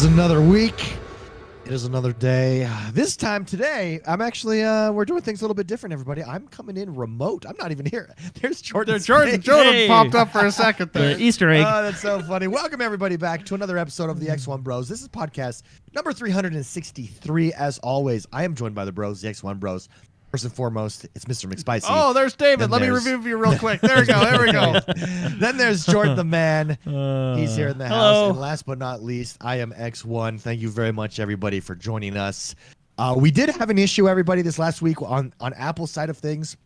is another week. It is another day. This time today, I'm actually, we're doing things a little bit different, everybody. I'm coming in remote. I'm not even here. There's Jordan. Jordan popped up for a second there. The Easter egg. Oh, that's so funny. Welcome, everybody, back to another episode of the XoneBros. This is podcast number 363. As always, I am joined by the bros, the XoneBros. First and foremost, it's Mr. McSpicy. Oh, there's David. Let me review you real quick. There we go. There we go. Then there's Jordan the man. He's here in the hello. house. And last but not least, I am X1. Thank you very much, everybody, for joining us. We did have an issue, everybody, this last week on Apple's side of things.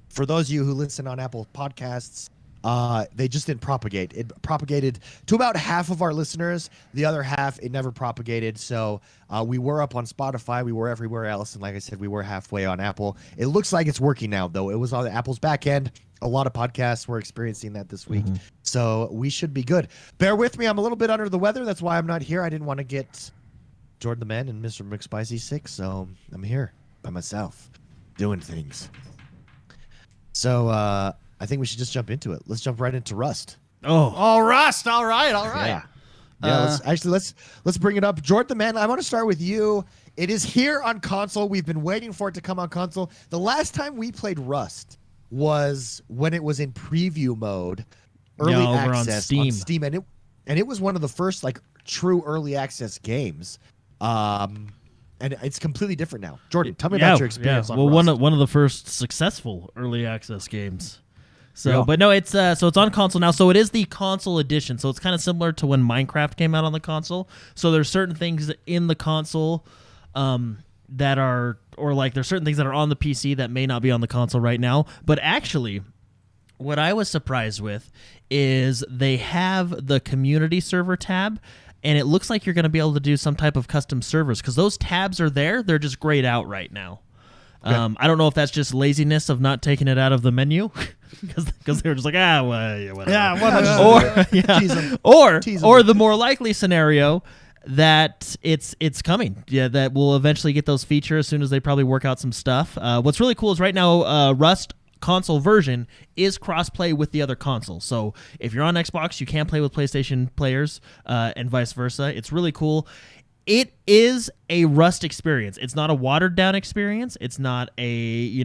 For those of you who listen on Apple Podcasts, they just didn't propagate. It propagated to about half of our listeners. The other half, it never propagated. So we were up on Spotify. We were everywhere else. And like I said, we were halfway on Apple. It looks like it's working now, though. It was on Apple's back end. A lot of podcasts were experiencing that this week. So we should be good. Bear with me. I'm a little bit under the weather. That's why I'm not here. I didn't want to get Jordan the man and Mr. McSpicy sick. So I'm here by myself doing things. So, I think we should just jump into it. Let's jump right into Rust. Oh, Rust. All right. All right. Yeah. Let's bring it up. Jordan, the man, I want to start with you. It is here on console. We've been waiting for it to come on console. The last time we played Rust was when it was in preview mode, early access on Steam, and it was one of the first like true early access games. And it's completely different now. Jordan, tell me about your experience on Rust. One of the first successful early access games. So, but no, it's it's on console now. So it is the console edition. So it's kind of similar to when Minecraft came out on the console. So there's certain things in the console that are, or like there's certain things that are on the PC that may not be on the console right now. But actually, what I was surprised with is they have the community server tab. And it looks like you're going to be able to do some type of custom servers because those tabs are there. They're just grayed out right now. I don't know if that's just laziness of not taking it out of the menu because they were just like, whatever. Yeah, or the more likely scenario that it's coming. Yeah, that we'll eventually get those features as soon as they probably work out some stuff. What's really cool is right now Rust console version is cross-play with the other consoles. So if you're on Xbox, you can play with PlayStation players and vice versa. It's really cool. It is a Rust experience. It's not a watered-down experience. It's not a,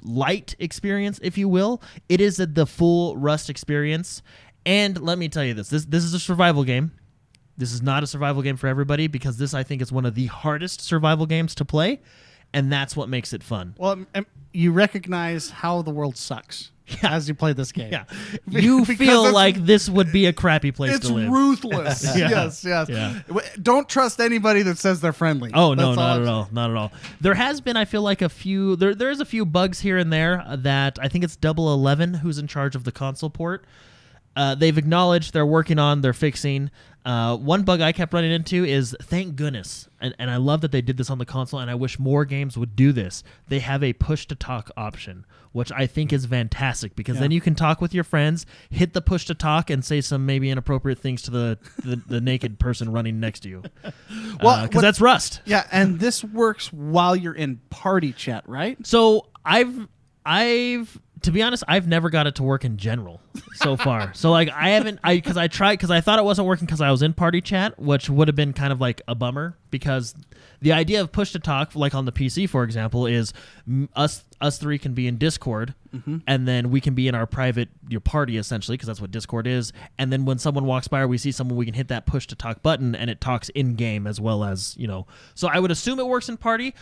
light experience, if you will. It is the full Rust experience. And let me tell you this is a survival game. This is not a survival game for everybody because this, I think, is one of the hardest survival games to play, and that's what makes it fun. Well, you recognize how the world sucks as you play this game. Yeah. You feel like this would be a crappy place to live. It's ruthless. Yes. Yeah. Don't trust anybody that says they're friendly. Oh, no, not at all. Not at all. There has been, I feel like, there's a few bugs here and there that I think it's Double 11 who's in charge of the console port. They've acknowledged they're fixing. One bug I kept running into is, thank goodness, and I love that they did this on the console, and I wish more games would do this. They have a push-to-talk option, which I think is fantastic, because then you can talk with your friends, hit the push-to-talk, and say some maybe inappropriate things to the naked person running next to you. Well, because that's Rust. Yeah, and this works while you're in party chat, right? So I've to be honest, I've never got it to work in general so far. So like because I thought it wasn't working because I was in party chat, which would have been kind of like a bummer, because the idea of push to talk, like on the PC, for example, is us three can be in Discord, and then we can be in our private party, essentially, because that's what Discord is. And then when someone walks by or we see someone, we can hit that push to talk button, and it talks in game as well as, So I would assume it works in party.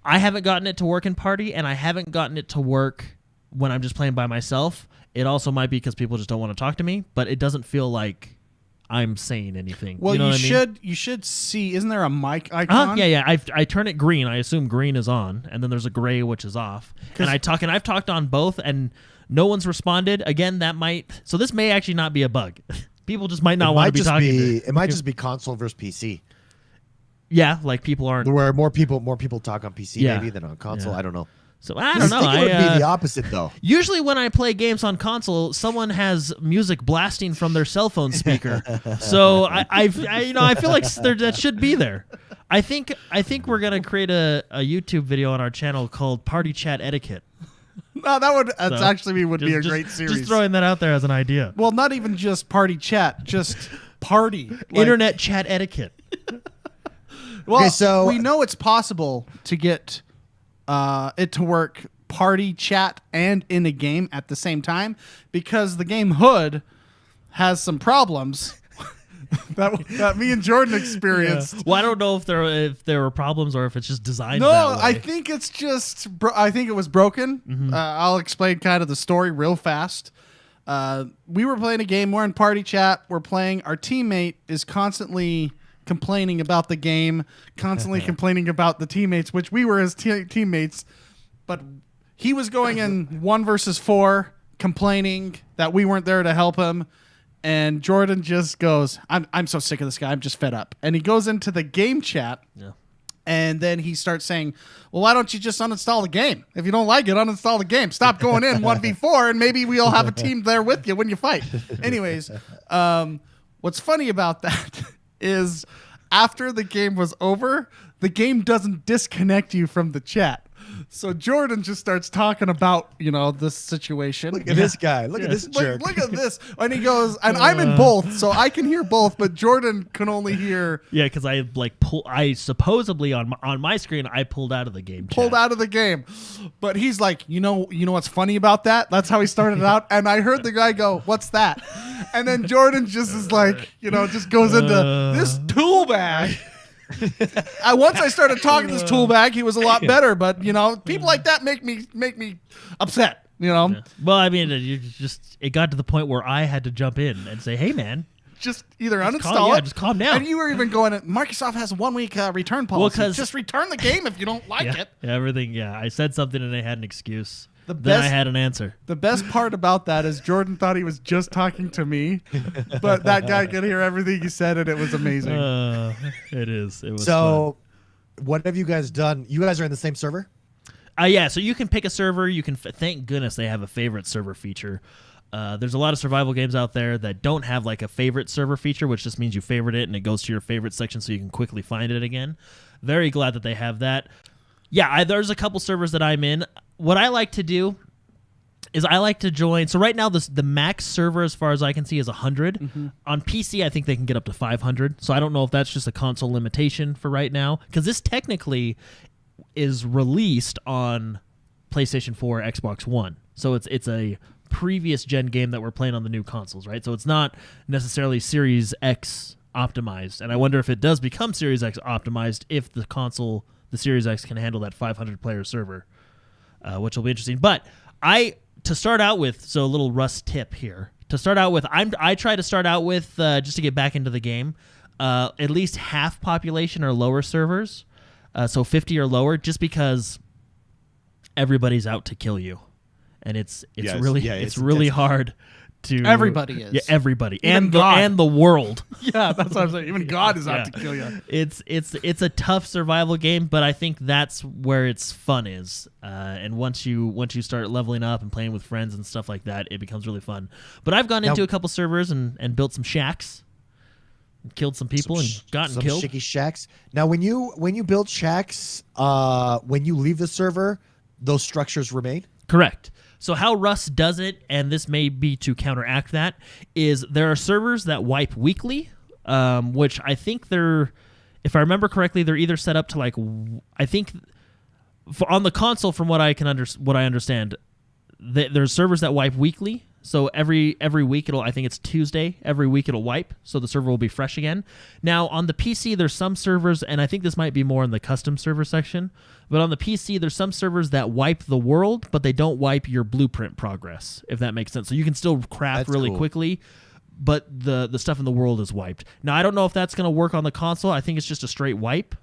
I haven't gotten it to work in party, and I haven't gotten it to work when I'm just playing by myself. It also might be because people just don't want to talk to me, but it doesn't feel like I'm saying anything. Well, you should see, isn't there a mic icon? Yeah. I turn it green. I assume green is on, and then there's a gray which is off. And I've talked on both, and no one's responded. Again, so this may actually not be a bug. People just might not want to be talking. It might just be console versus PC. Yeah, like people aren't. Where more people talk on PC maybe than on console. I don't know. So I don't know. I think it would be the opposite, though. Usually when I play games on console, someone has music blasting from their cell phone speaker. So I feel like that should be there. I think we're gonna create a YouTube video on our channel called Party Chat Etiquette. No, would be a great series. Just throwing that out there as an idea. Well, not even just party chat, just party. Internet chat etiquette. Well, Okay, so- we know it's possible to get it to work party chat and in a game at the same time because the game Hood has some problems that me and Jordan experienced. Yeah. Well, I don't know if there were problems or if it's just designed. No, that way. I think it's just. I think it was broken. Mm-hmm. I'll explain kind of the story real fast. We were playing a game. We're in party chat. We're playing. Our teammate is constantly complaining about the game, constantly complaining about the teammates, which we were his teammates. But he was going in 1 versus 4, complaining that we weren't there to help him. And Jordan just goes, I'm so sick of this guy. I'm just fed up. And he goes into the game chat. Yeah. And then he starts saying, well, why don't you just uninstall the game? If you don't like it, uninstall the game. Stop going in 1v4, and maybe we'll have a team there with you when you fight. Anyways, what's funny about that is after the game was over, the game doesn't disconnect you from the chat. So Jordan just starts talking about, this situation. Look at this guy. Look at this jerk. Look at this. And he goes, and I'm in both, so I can hear both, but Jordan can only hear. Yeah, because I supposedly on my screen I pulled out of the game. Pulled out of the game. But he's like, you know what's funny about that? That's how he started it out. And I heard the guy go, what's that? And then Jordan just is like, just goes into this tool bag. Once I started talking to this tool bag, he was a lot better. But people like that make me upset. Yeah. Well, I mean, it got to the point where I had to jump in and say, "Hey, man, just either uninstall it, just calm down." And you were even going, Microsoft has a 1-week return policy. Well, just return the game if you don't like it. Yeah, everything. Yeah, I said something and they had an excuse. Then I had an answer. The best part about that is Jordan thought he was just talking to me, but that guy could hear everything he said, and it was amazing. It is. It was so, what have you guys done? You guys are in the same server? Yeah, so you can pick a server. You can thank goodness they have a favorite server feature. There's a lot of survival games out there that don't have like a favorite server feature, which just means you favorite it and it goes to your favorite section so you can quickly find it again. Very glad that they have that. Yeah, there's a couple servers that I'm in. What I like to do is I like to join. So right now the max server, as far as I can see, is 100. Mm-hmm. On PC, I think they can get up to 500. So I don't know if that's just a console limitation for right now, because this technically is released on PlayStation 4, Xbox One. So it's a previous gen game that we're playing on the new consoles, right? So it's not necessarily Series X optimized. And I wonder if it does become Series X optimized if the Series X can handle that 500 player server, which will be interesting. But to start out with, so a little Russ tip here. To start out with, I try to start out with, just to get back into the game, at least half population or lower servers, so 50 or lower, just because everybody's out to kill you, and it's really hard to. Everybody is. Yeah, everybody, Even and the world. Yeah, that's what I'm saying. Even God is out to kill you. It's a tough survival game, but I think that's where its fun is. And once you start leveling up and playing with friends and stuff like that, it becomes really fun. But I've gone into a couple servers and built some shacks, and killed some people and gotten some killed. Shicky shacks. Now, when you build shacks, when you leave the server, those structures remain? Correct. So how Russ does it, and this may be to counteract that, is there are servers that wipe weekly, which I think if I remember correctly, they're either set up to I think on the console, from what I understand, there's servers that wipe weekly. So every week I think it's Tuesday, every week it'll wipe, so the server will be fresh again. Now on the PC, there's some servers, and I think this might be more in the custom server section, but on the PC, there's some servers that wipe the world, but they don't wipe your blueprint progress, if that makes sense. So you can still craft really quickly, but the stuff in the world is wiped. Now I don't know if that's going to work on the console. I think it's just a straight wipe.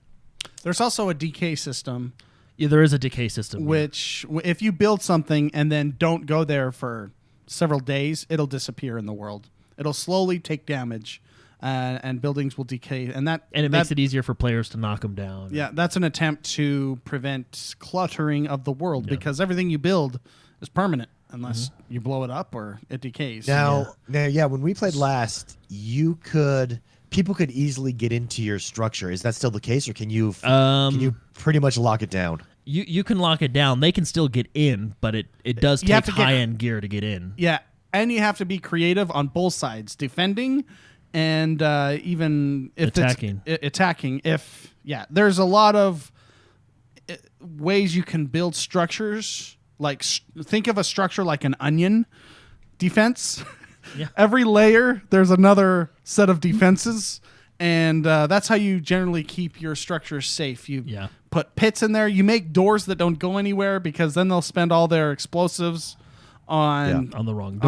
There's also a decay system. Yeah, there is a decay system. Which, if you build something and then don't go there for several days, it'll disappear in the world. It'll slowly take damage, and buildings will decay, and it makes it easier for players to knock them down. Yeah, that's an attempt to prevent cluttering of the world, because everything you build is permanent unless you blow it up or it decays. Now, when we played last, people could easily get into your structure. Is that still the case, or can you pretty much lock it down? You can lock it down. They can still get in, but it does take high-end gear to get in. Yeah, and you have to be creative on both sides, defending and even if Attacking. There's a lot of ways you can build structures. Like think of a structure like an onion defense. Yeah. Every layer, there's another set of defenses, and that's how you generally keep your structures safe. You put pits in there. You make doors that don't go anywhere because then they'll spend all their explosives on the wrong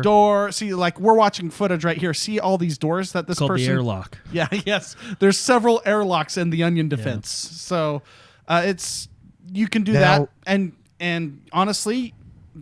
door. See, like we're watching footage right here. See all these doors that this called person. The airlock. Yeah. Yes. There's several airlocks in the onion defense. So you can do that, and honestly,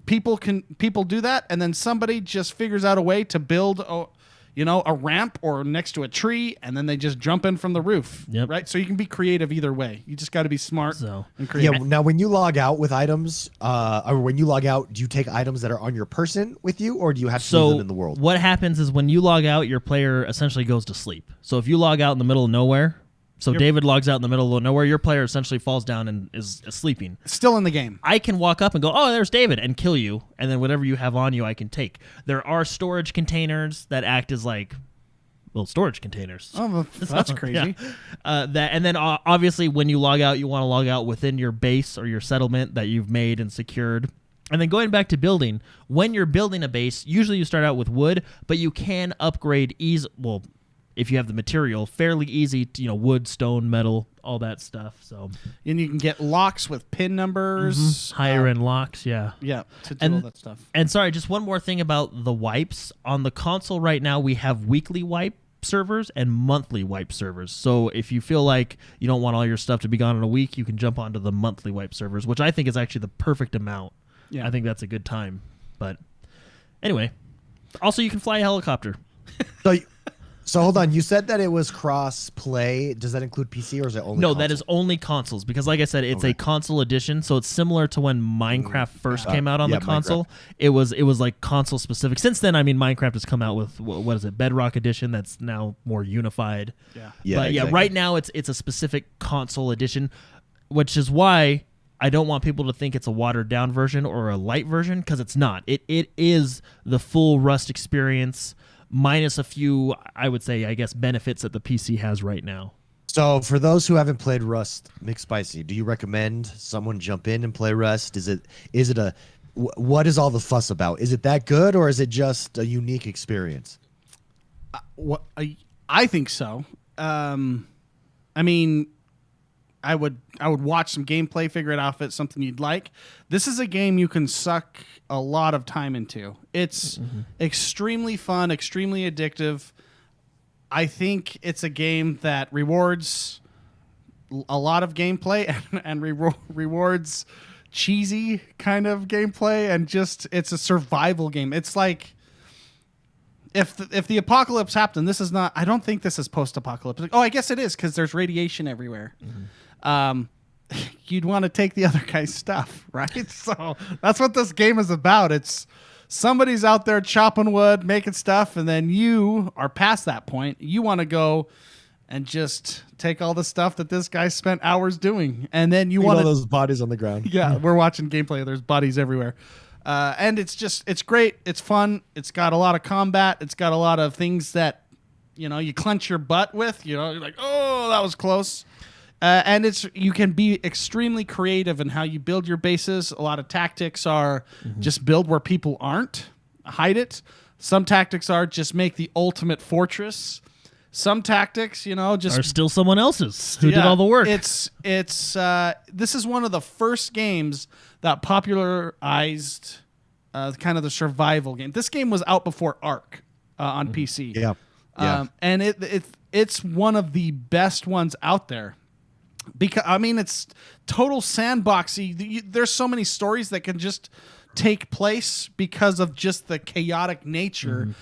people do that, and then somebody just figures out a way to build a ramp or next to a tree, and then they just jump in from the roof. Yep. Right. So you can be creative either way. You just got to be smart and creative. Yeah. Now, when you log out with items, or when you log out, do you take items that are on your person with you, or do you have to leave them in the world? What happens is when you log out, your player essentially goes to sleep. So if you log out in the middle of nowhere. So David logs out in the middle of nowhere. Your player essentially falls down and is sleeping. Still in the game. I can walk up and go, oh, there's David, and kill you. And then whatever you have on you, I can take. There are storage containers that act as like little storage containers. Oh, that's crazy. Yeah. And then obviously when you log out, you want to log out within your base or your settlement that you've made and secured. And then going back to building, when you're building a base, usually you start out with wood, but you can upgrade if you have the material, fairly easy to, wood, stone, metal, all that stuff. So, and you can get locks with pin numbers, higher end locks, yeah, to do all that stuff. And sorry, just one more thing about the wipes on the console right now. We have weekly wipe servers and monthly wipe servers. So if you feel like you don't want all your stuff to be gone in a week, you can jump onto the monthly wipe servers, which I think is actually the perfect amount. Yeah, I think that's a good time. But anyway, also you can fly a helicopter. So hold on, you said that it was cross-play. Does that include PC or is it only console? That is only consoles because like I said, it's a console edition, so it's similar to when Minecraft first came out on the console. Minecraft. It was like console specific. Since then, I mean, Minecraft has come out with, what is it, Bedrock edition that's now more unified. Yeah. But exactly. Right now it's a specific console edition, which is why I don't want people to think it's a watered down version or a light version because it's not. It is the full Rust experience, minus a few, I would say, I guess, benefits that the PC has right now. So for those who haven't played Rust McSpicy, do you recommend someone jump in and play Rust? What is all the fuss about? Is it that good or is it just a unique experience? I think so. I mean, I would watch some gameplay, figure it out if it's something you'd like. This is a game you can suck a lot of time into. It's extremely fun, extremely addictive. I think it's a game that rewards a lot of gameplay and rewards cheesy kind of gameplay, and just it's a survival game. It's like if the apocalypse happened, this is not. I don't think this is post-apocalyptic. Oh, I guess it is because there's radiation everywhere. You'd want to take the other guy's stuff, right? So that's what this game is about. It's somebody's out there chopping wood, making stuff, and then you are past that point. You want to go and just take all the stuff that this guy spent hours doing, and then you want those bodies on the ground. Yeah, we're watching gameplay. There's bodies everywhere, and it's great. It's fun. It's got a lot of combat. It's got a lot of things that you clench your butt with. You're like, oh, that was close. And you can be extremely creative in how you build your bases. A lot of tactics are just build where people aren't, hide it. Some tactics are just make the ultimate fortress. Some tactics, just are still someone else's who did all the work. It's this is one of the first games that popularized kind of the survival game. This game was out before Ark on PC. Yeah. And it's one of the best ones out there. Because it's total sandboxy. There's so many stories that can just take place because of just the chaotic nature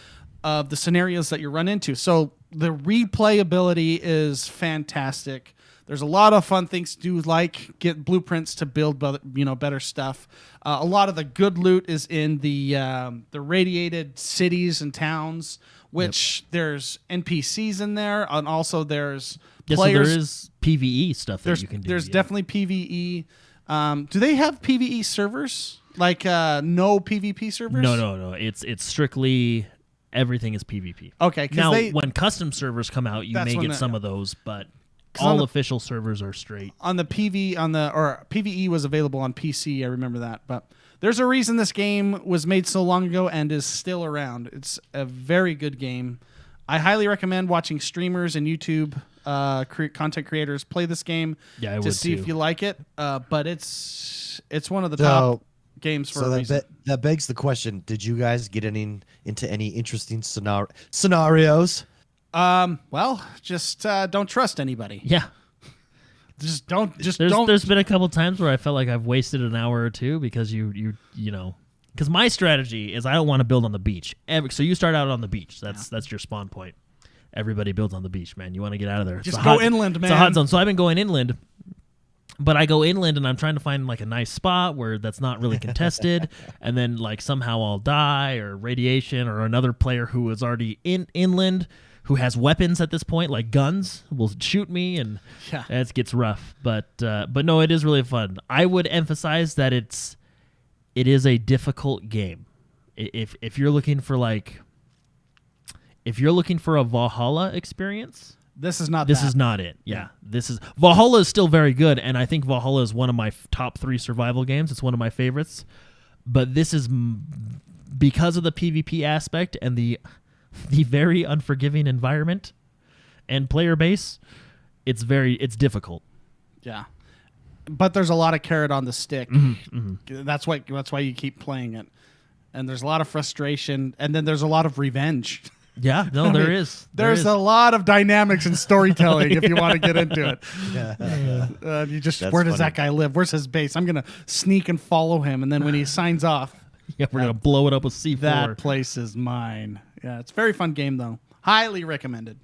of the scenarios that you run into. So the replayability is fantastic. There's a lot of fun things to do, like get blueprints to build better stuff. A lot of the good loot is in the radiated cities and towns, which there's NPCs in there, and also there's players. So there is PvE stuff that you can do. There's definitely PvE. Do they have PvE servers? Like no PvP servers? No. It's strictly everything is PvP. Okay, because Now when custom servers come out, you may get some of those, but all official servers are straight. On the PvE was available on PC. I remember that, but there's a reason this game was made so long ago and is still around. It's a very good game. I highly recommend watching streamers and YouTube content creators play this game to see if you like it. But it's one of the top games for a reason. That begs the question: did you guys get into any interesting scenarios? Well, just don't trust anybody. Yeah. Don't. There's been a couple times where I felt like I've wasted an hour or two because you know, because my strategy is I don't want to build on the beach. So you start out on the beach. That's your spawn point. Everybody builds on the beach, man. You want to get out of there. Just go inland, man. It's a hot zone. So I've been going inland, but I go inland and I'm trying to find like a nice spot where that's not really contested, and then like somehow I'll die or radiation or another player who is already inland, who has weapons at this point, like guns, will shoot me, and it gets rough. But no, it is really fun. I would emphasize that it is a difficult game. If you're looking for a Valhalla experience, this is not it. Yeah, Valhalla is still very good, and I think Valhalla is one of my top 3 survival games. It's one of my favorites. But this is because of the PvP aspect and the very unforgiving environment and player base, it's difficult. Yeah, but there's a lot of carrot on the stick. Mm-hmm. That's why you keep playing it, and there's a lot of frustration, and then there's a lot of revenge. Yeah, no, there is. There's a lot of dynamics in storytelling if you want to get into it. You just where does that guy live? Where's his base? I'm gonna sneak and follow him, and then when he signs off, we're gonna blow it up with C4. That place is mine. Yeah, it's a very fun game, though. Highly recommended.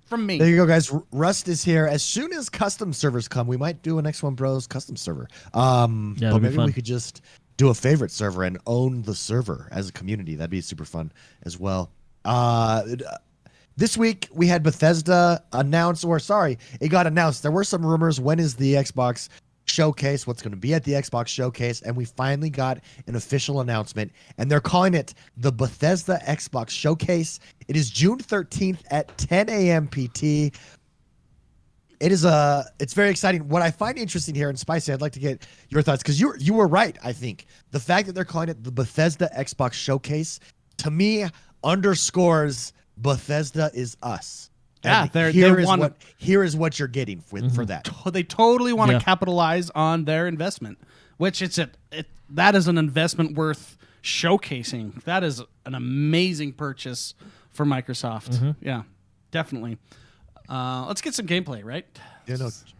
From me. There you go, guys. Rust is here. As soon as custom servers come, we might do an XoneBros custom server. But maybe we could just do a favorite server and own the server as a community. That'd be super fun as well. This week, we had Bethesda announce, it got announced. There were some rumors. When is the Xbox Showcase, what's going to be at the Xbox Showcase, and we finally got an official announcement, and they're calling it the Bethesda Xbox Showcase. It is June 13th at 10 a.m. PT. It's very exciting. What I find interesting here, and Spicy, I'd like to get your thoughts, because you were right, I think. The fact that they're calling it the Bethesda Xbox Showcase, to me, underscores Bethesda is us. Yeah, here is what you're getting for that. They totally want to capitalize on their investment, which that is an investment worth showcasing. That is an amazing purchase for Microsoft. Yeah, definitely. Let's get some gameplay, right?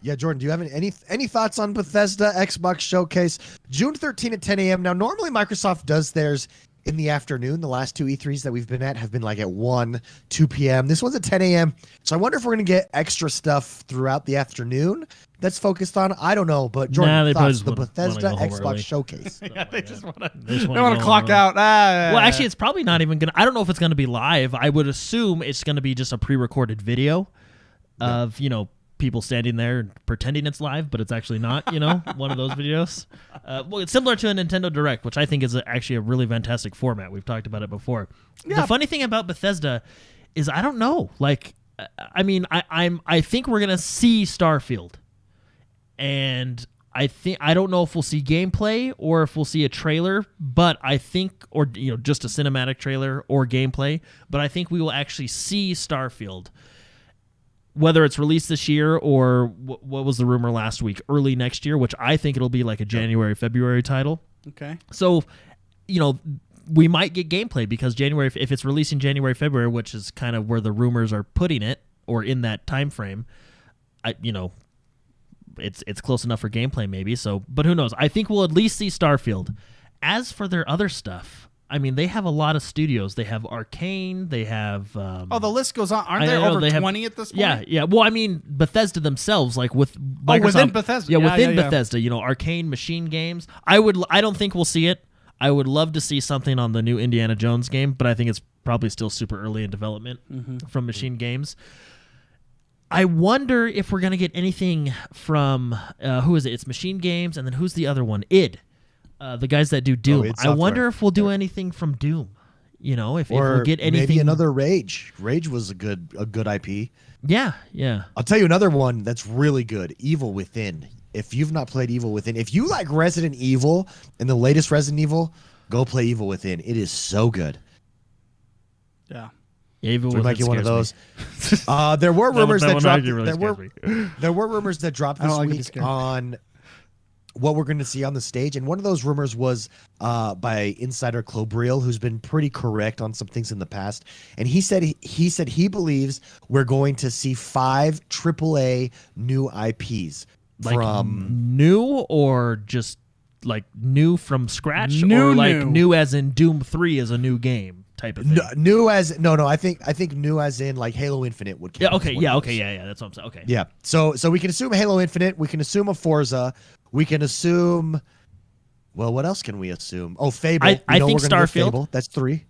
Yeah, Jordan, do you have any thoughts on Bethesda Xbox Showcase? June 13th at 10 a.m. Now, normally Microsoft does theirs in the afternoon. The last 2 E3s that we've been at have been like at 1, 2 p.m. This one's at 10 a.m. So I wonder if we're going to get extra stuff throughout the afternoon that's focused on, I don't know, but Jordan, thoughts, the Bethesda Xbox Showcase. They just want to clock out. Well, actually, it's probably not even going to, I don't know if it's going to be live. I would assume it's going to be just a pre-recorded video of, people standing there and pretending it's live, but it's actually not, one of those videos. Well, it's similar to a Nintendo Direct, which I think is actually a really fantastic format. We've talked about it before. Yeah. The funny thing about Bethesda is I don't know. Like, I think we're gonna see Starfield, and I don't know if we'll see gameplay or if we'll see a trailer, but I think, or just a cinematic trailer or gameplay, but I think we will actually see Starfield. Whether it's released this year or what was the rumor last week, early next year, which I think it'll be like a January, February title. Okay. So, we might get gameplay because if it's releasing January, February, which is kind of where the rumors are putting it, or in that time frame, it's close enough for gameplay maybe. So, but who knows? I think we'll at least see Starfield. As for their other stuff, they have a lot of studios. They have Arcane. They have... the list goes on. Aren't there over 20 at this point? Yeah. Well, Bethesda themselves, like with Microsoft... within Bethesda. Yeah, within Bethesda. Arcane, Machine Games. I don't think we'll see it. I would love to see something on the new Indiana Jones game, but I think it's probably still super early in development from Machine Games. I wonder if we're going to get anything from... who is it? It's Machine Games, and then who's the other one? id. The guys that do Doom. I wonder if we'll do anything from Doom. You know, if Or we get anything, maybe another Rage. Rage was a good IP. Yeah. I'll tell you another one that's really good. Evil Within. If you've not played Evil Within, if you like Resident Evil and the latest Resident Evil, go play Evil Within. It is so good. Yeah. Evil So we might get one of those. There were rumors that dropped. There were rumors that dropped this week on what we're going to see on the stage, and one of those rumors was by insider Clobril, who's been pretty correct on some things in the past. And he said he believes we're going to see 5 AAA new IPs like from new or just like new from scratch, New, or like new. new as in Doom 3 is a new game type of thing. new as no. I think new as in like Halo Infinite would count. Yeah. Okay. as one Yeah. of those. Okay. Yeah. That's what I'm saying. Okay. Yeah. So we can assume Halo Infinite. We can assume a Forza. We can assume. Well, what else can we assume? Oh, Fable. I know think we're gonna get Starfield. Fable. That's 3.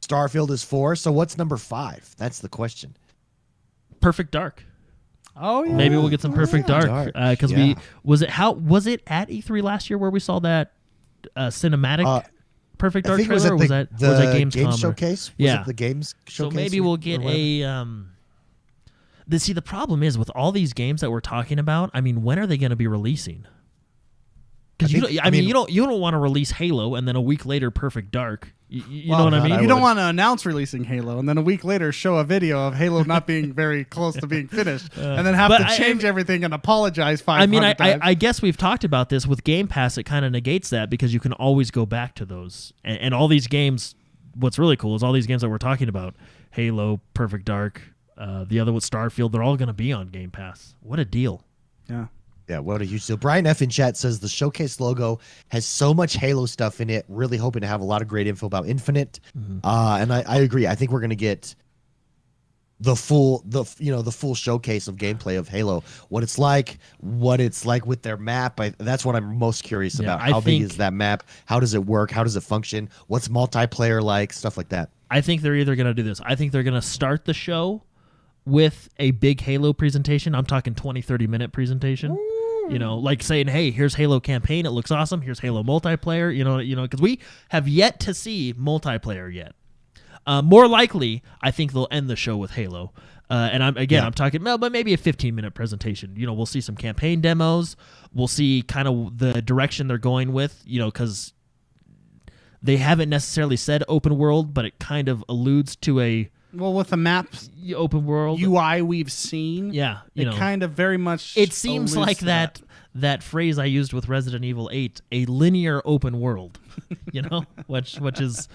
Starfield is 4. So what's number 5? That's the question. Perfect Dark. Oh yeah. Maybe we'll get some Perfect Dark because Yeah. was it at E3 last year where we saw that cinematic Perfect I Dark think it was trailer, at or was that Games Gamescom? Showcase? Yeah. Was it the Games Showcase? So maybe we'll get the problem is with all these games that we're talking about. I mean, when are they going to be releasing? Because you don't want to release Halo and then a week later Perfect Dark. You know what I mean? You don't want to announce releasing Halo and then a week later show a video of Halo not being very close to being finished, and then have to change everything and apologize 500 times. I guess we've talked about this with Game Pass. It kind of negates that because you can always go back to those. And all these games, what's really cool is all these games that we're talking about, Halo, Perfect Dark, the other with Starfield, they're all going to be on Game Pass. What a deal. Yeah. Yeah, what a huge deal. Brian F. in chat says the showcase logo has so much Halo stuff in it. Really hoping to have a lot of great info about Infinite. And I agree. I think we're going to get the full showcase of gameplay of Halo. What it's like with their map. That's what I'm most curious about. How big is that map? How does it work? How does it function? What's multiplayer like? Stuff like that. I think they're either going to do this. I think they're going to start the show with a big Halo presentation. I'm talking 20, 30-minute presentation. Ooh. You know, like saying, hey, here's Halo campaign. It looks awesome. Here's Halo multiplayer. You know, because we have yet to see multiplayer yet. More likely, I think they'll end the show with Halo. And I'm talking, but maybe a 15-minute presentation. You know, we'll see some campaign demos. We'll see kind of the direction they're going with, you know, because they haven't necessarily said open world, but it kind of alludes to a with the map open world UI we've seen. Yeah, it kind of very much. It seems like that phrase I used with Resident Evil 8, a linear open world. You know, which is,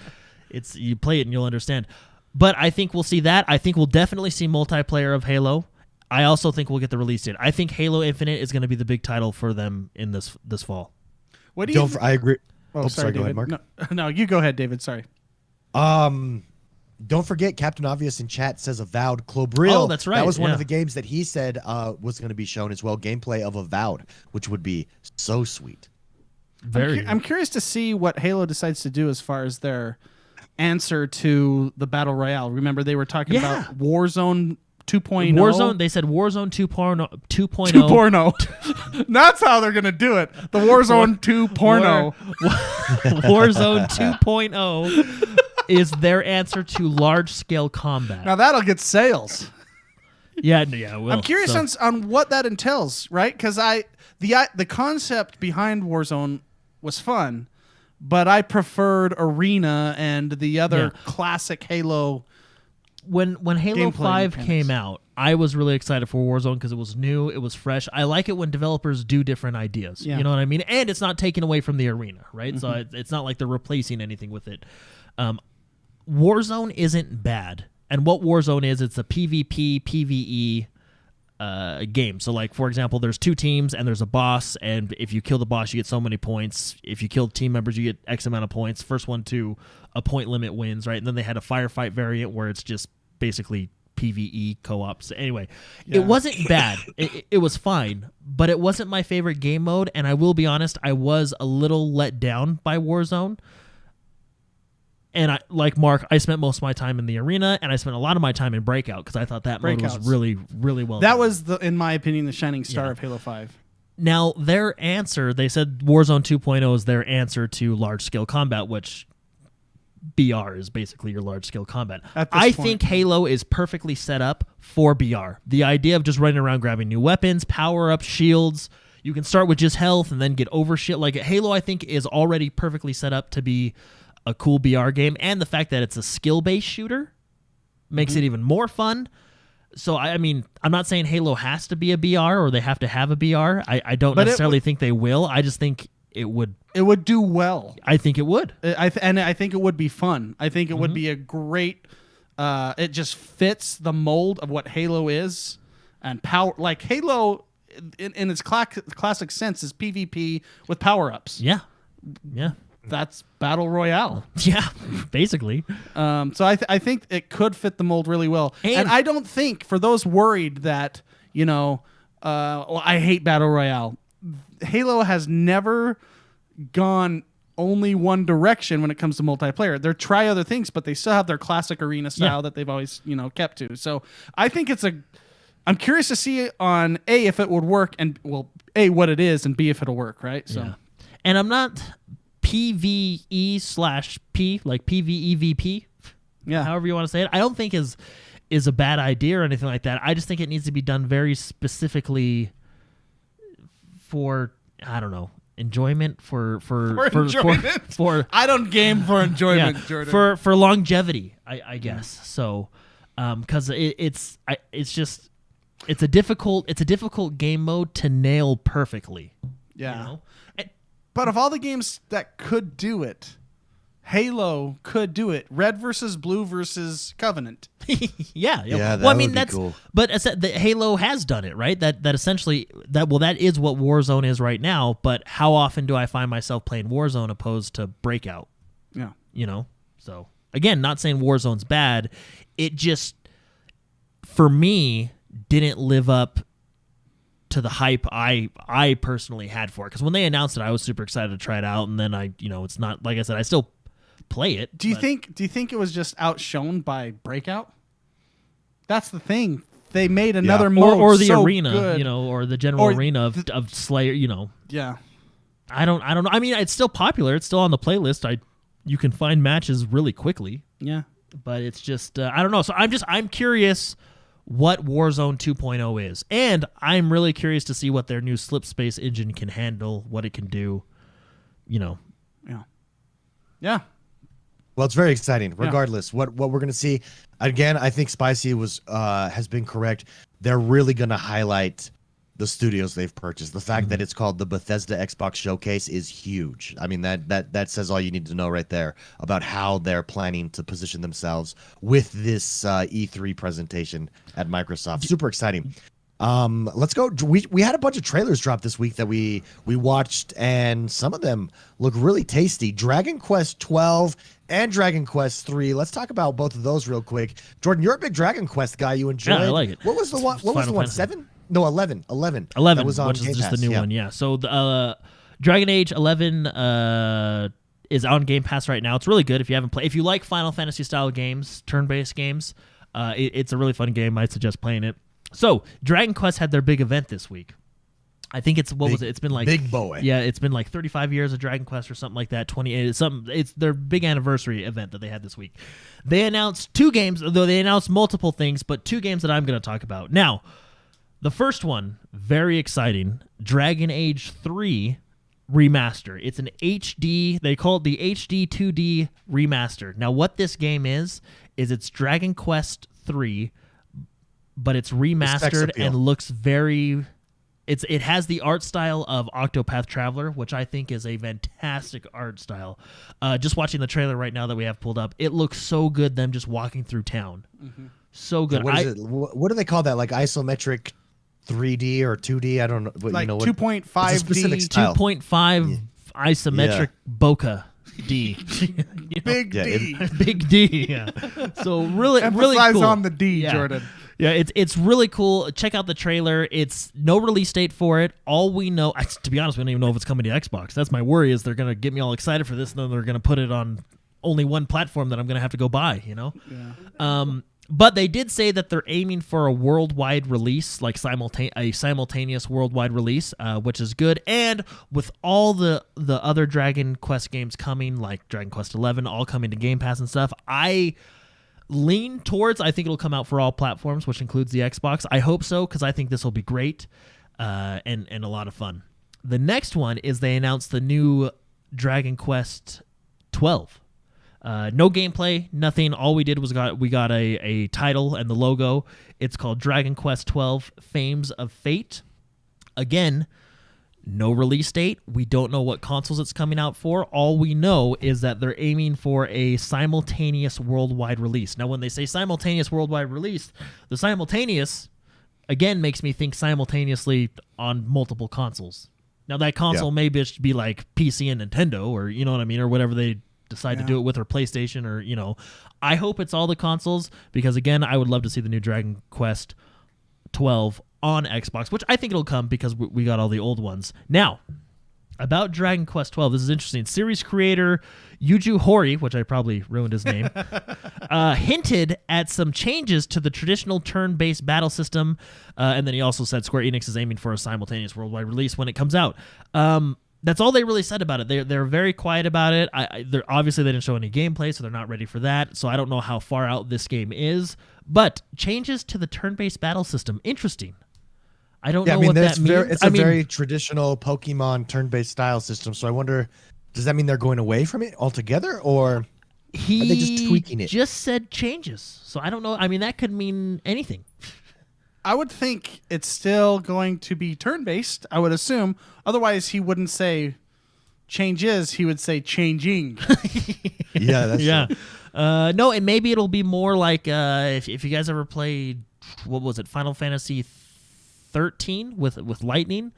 it's, you play it and you'll understand. But I think we'll see that. I think we'll definitely see multiplayer of Halo. I also think we'll get the release date. I think Halo Infinite is going to be the big title for them in this fall. What do you? I agree. Oh, sorry, go David. ahead, Mark. No, you go ahead, David. Sorry. Don't forget, Captain Obvious in chat says Avowed. Clobril. Oh, that's right. That was one of the games that he said was going to be shown as well. Gameplay of Avowed, which would be so sweet. I'm curious to see what Halo decides to do as far as their answer to the Battle Royale. Remember, they were talking about Warzone 2.0. Warzone. They said Warzone 2.0. 2.0. That's how they're going to do it. The Warzone 2.0. Warzone 2.0 is their answer to large-scale combat. Now that'll get sales. Yeah, it will. I'm curious on what that entails, right? Because the concept behind Warzone was fun, but I preferred Arena and the other classic Halo. When Halo 5 came out, I was really excited for Warzone because it was new, it was fresh. I like it when developers do different ideas. Yeah. You know what I mean? And it's not taken away from the Arena, right? So it's not like they're replacing anything with it. Warzone isn't bad. And what Warzone is, it's a PvP, PvE game. So, like, for example, there's 2 teams and there's a boss, and if you kill the boss, you get so many points. If you kill team members, you get X amount of points. First one to a point limit wins, right? And then they had a firefight variant where it's just basically PvE co-ops. Anyway, it wasn't bad. It was fine, but it wasn't my favorite game mode, and I will be honest, I was a little let down by Warzone. And like Mark, I spent most of my time in the Arena, and I spent a lot of my time in Breakout because I thought that mode was really, really well done. That was, in my opinion, the shining star of Halo 5. Now, their answer, they said Warzone 2.0 is their answer to large-scale combat, which BR is basically your large scale combat. At this I point, think Halo is perfectly set up for BR. The idea of just running around grabbing new weapons, power-ups, shields. You can start with just health and then get over shit. Like Halo, I think, is already perfectly set up to be a cool BR game. And the fact that it's a skill-based shooter makes it even more fun. So, I mean, I'm not saying Halo has to be a BR or they have to have a BR. I don't necessarily think they will. I just think it would do well. I think it would. And I think it would be fun. I think it would be a great. It just fits the mold of what Halo is, and power. Like Halo, in its classic sense, is PvP with power ups. Yeah. That's battle royale. Yeah, basically. So I think it could fit the mold really well. And I don't think, for those worried that I hate battle royale, Halo has never gone only one direction when it comes to multiplayer. They try other things, but they still have their classic arena style that they've always kept to. So I think I'm curious to see on A, if it would work, and A, what it is, and B, if it'll work, right? So, yeah. And I'm not PvE/P, like PvEVP, however you want to say it. I don't think is a bad idea or anything like that. I just think it needs to be done very specifically for, I don't know, enjoyment for enjoyment. For I don't game for enjoyment, Jordan. For longevity, I guess. So, because it's a difficult game mode to nail perfectly. Yeah. You know? But of all the games that could do it, Halo could do it. Red versus Blue versus Covenant. Yeah. Yeah, Well, I mean, would be that's cool. But the Halo has done it, right? That essentially that is what Warzone is right now. But how often do I find myself playing Warzone opposed to Breakout? Yeah. So again, not saying Warzone's bad. It just, for me, didn't live up to the hype I personally had for it. Because when they announced it, I was super excited to try it out, and then it's not, like I said, I still play it. Do you think it was just outshone by Breakout? That's the thing. They made another mode or the so arena, good. or the general arena of Slayer, Yeah. I don't know. I mean, it's still popular. It's still on the playlist. You can find matches really quickly. Yeah. But it's just I don't know. So I'm curious what Warzone 2.0 is. And I'm really curious to see what their new slip space engine can handle, what it can do, Yeah. Yeah. Well, it's very exciting. Regardless, what we're gonna see, again, I think Spicy has been correct. They're really gonna highlight the studios they've purchased. The fact that it's called the Bethesda Xbox Showcase is huge. I mean, that says all you need to know right there about how they're planning to position themselves with this E3 presentation at Microsoft. Super exciting. Let's go. We had a bunch of trailers drop this week that we watched, and some of them look really tasty. Dragon Quest 12 and Dragon Quest 3. Let's talk about both of those real quick. Jordan, you're a big Dragon Quest guy. You enjoyed. Yeah, I like it. What was the one? What was the one? 7? No, 11. 11. 11, That was on which Game is just Pass, the new one. Yeah. So the Dragon Age 11 is on Game Pass right now. It's really good if you haven't played. If you like Final Fantasy style games, turn-based games, it's a really fun game. I suggest playing it. So Dragon Quest had their big event this week. I think it's was it? It's been like big boy. Yeah, it's been like 35 years of Dragon Quest or something like that. 28. It's their big anniversary event that they had this week. They announced 2 games, though they announced multiple things, but 2 games that I'm going to talk about now. The first one, very exciting, Dragon Age 3 Remaster. It's an HD, they call it the HD 2D Remaster. Now, what this game is it's Dragon Quest 3, but it's remastered and looks very... It has the art style of Octopath Traveler, which I think is a fantastic art style. Just watching the trailer right now that we have pulled up, it looks so good, them just walking through town. Mm-hmm. So good. What is it? What do they call that? Like isometric 3D or 2D? I don't know. Like 2.5D. 2.5 isometric bokeh D. Big D. Big D. Yeah. So really Emphasize cool. on the D, Yeah. Jordan. Yeah, it's really cool. Check out the trailer. It's no release date for it. All we know, to be honest, we don't even know if it's coming to Xbox. That's my worry, is they're going to get me all excited for this, and then they're going to put it on only one platform that I'm going to have to go buy, Yeah. But they did say that they're aiming for a worldwide release, like a simultaneous worldwide release, which is good. And with all the other Dragon Quest games coming, like Dragon Quest 11, all coming to Game Pass and stuff, I lean towards, I think it'll come out for all platforms, which includes the Xbox. I hope so, because I think this will be great and a lot of fun. The next one is they announced the new Dragon Quest 12. No gameplay, nothing. All we did was we got a title and the logo. It's called Dragon Quest 12 Fames of Fate. Again, no release date. We don't know what consoles it's coming out for. All we know is that they're aiming for a simultaneous worldwide release. Now, when they say simultaneous worldwide release, the simultaneous, again, makes me think simultaneously on multiple consoles. Now, that console may just be like PC and Nintendo, or you know what I mean, or whatever they decide to do it with, or PlayStation, or I hope it's all the consoles, because again, I would love to see the new Dragon Quest 12 on Xbox, which I think it'll come because we got all the old ones. Now, about Dragon Quest 12, this is interesting. Series creator Yuju Horii, which I probably ruined his name, hinted at some changes to the traditional turn-based battle system, and then he also said Square Enix is aiming for a simultaneous worldwide release when it comes out. That's all they really said about it. They're very quiet about it. They're obviously they didn't show any gameplay, so they're not ready for that. So I don't know how far out this game is. But changes to the turn-based battle system, interesting. I don't know what that means. It's a very traditional Pokemon turn-based style system. So I wonder, does that mean they're going away from it altogether, or are they just tweaking it? He just said changes. So I don't know. I mean, that could mean anything. I would think it's still going to be turn-based, I would assume. Otherwise, he wouldn't say changes. He would say changing. Yeah, that's true. No, and maybe it'll be more like if you guys ever played, what was it, Final Fantasy 13 with Lightning.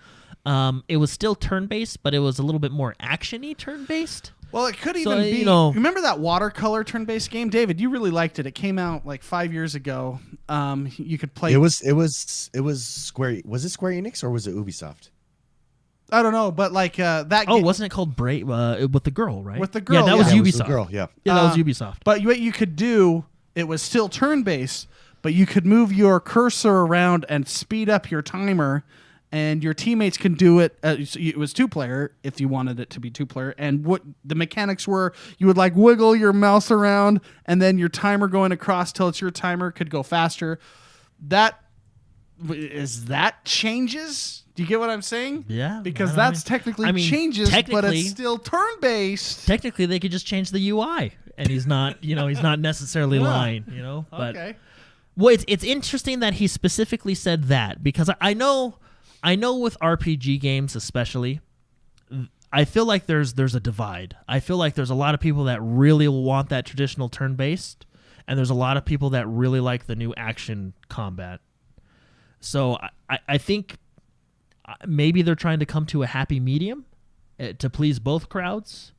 It was still turn-based, but it was a little bit more action-y turn-based. Well, it could even be. Remember that watercolor turn-based game, David? You really liked it. It came out like 5 years ago. You could play. It was Square. Was it Square Enix or was it Ubisoft? I don't know, but like that. Oh, wasn't it called Brave with the girl, right? With the girl, yeah, that was Ubisoft. It was the girl, yeah, that was Ubisoft. But what you could do, it was still turn-based, but you could move your cursor around and speed up your timer. And your teammates can do it. It was 2-player if you wanted it to be 2-player. And what the mechanics were, you would like wiggle your mouse around, and then your timer going across till it's your timer could go faster. That changes. Do you get what I'm saying? Yeah. Because that's technically changes, but it's still turn-based. Technically, they could just change the UI, and he's not, he's not necessarily lying, But, okay. Well, it's interesting that he specifically said that, because I know with RPG games especially, I feel like there's a divide. I feel like there's a lot of people that really want that traditional turn-based, and there's a lot of people that really like the new action combat. So I think maybe they're trying to come to a happy medium to please both crowds,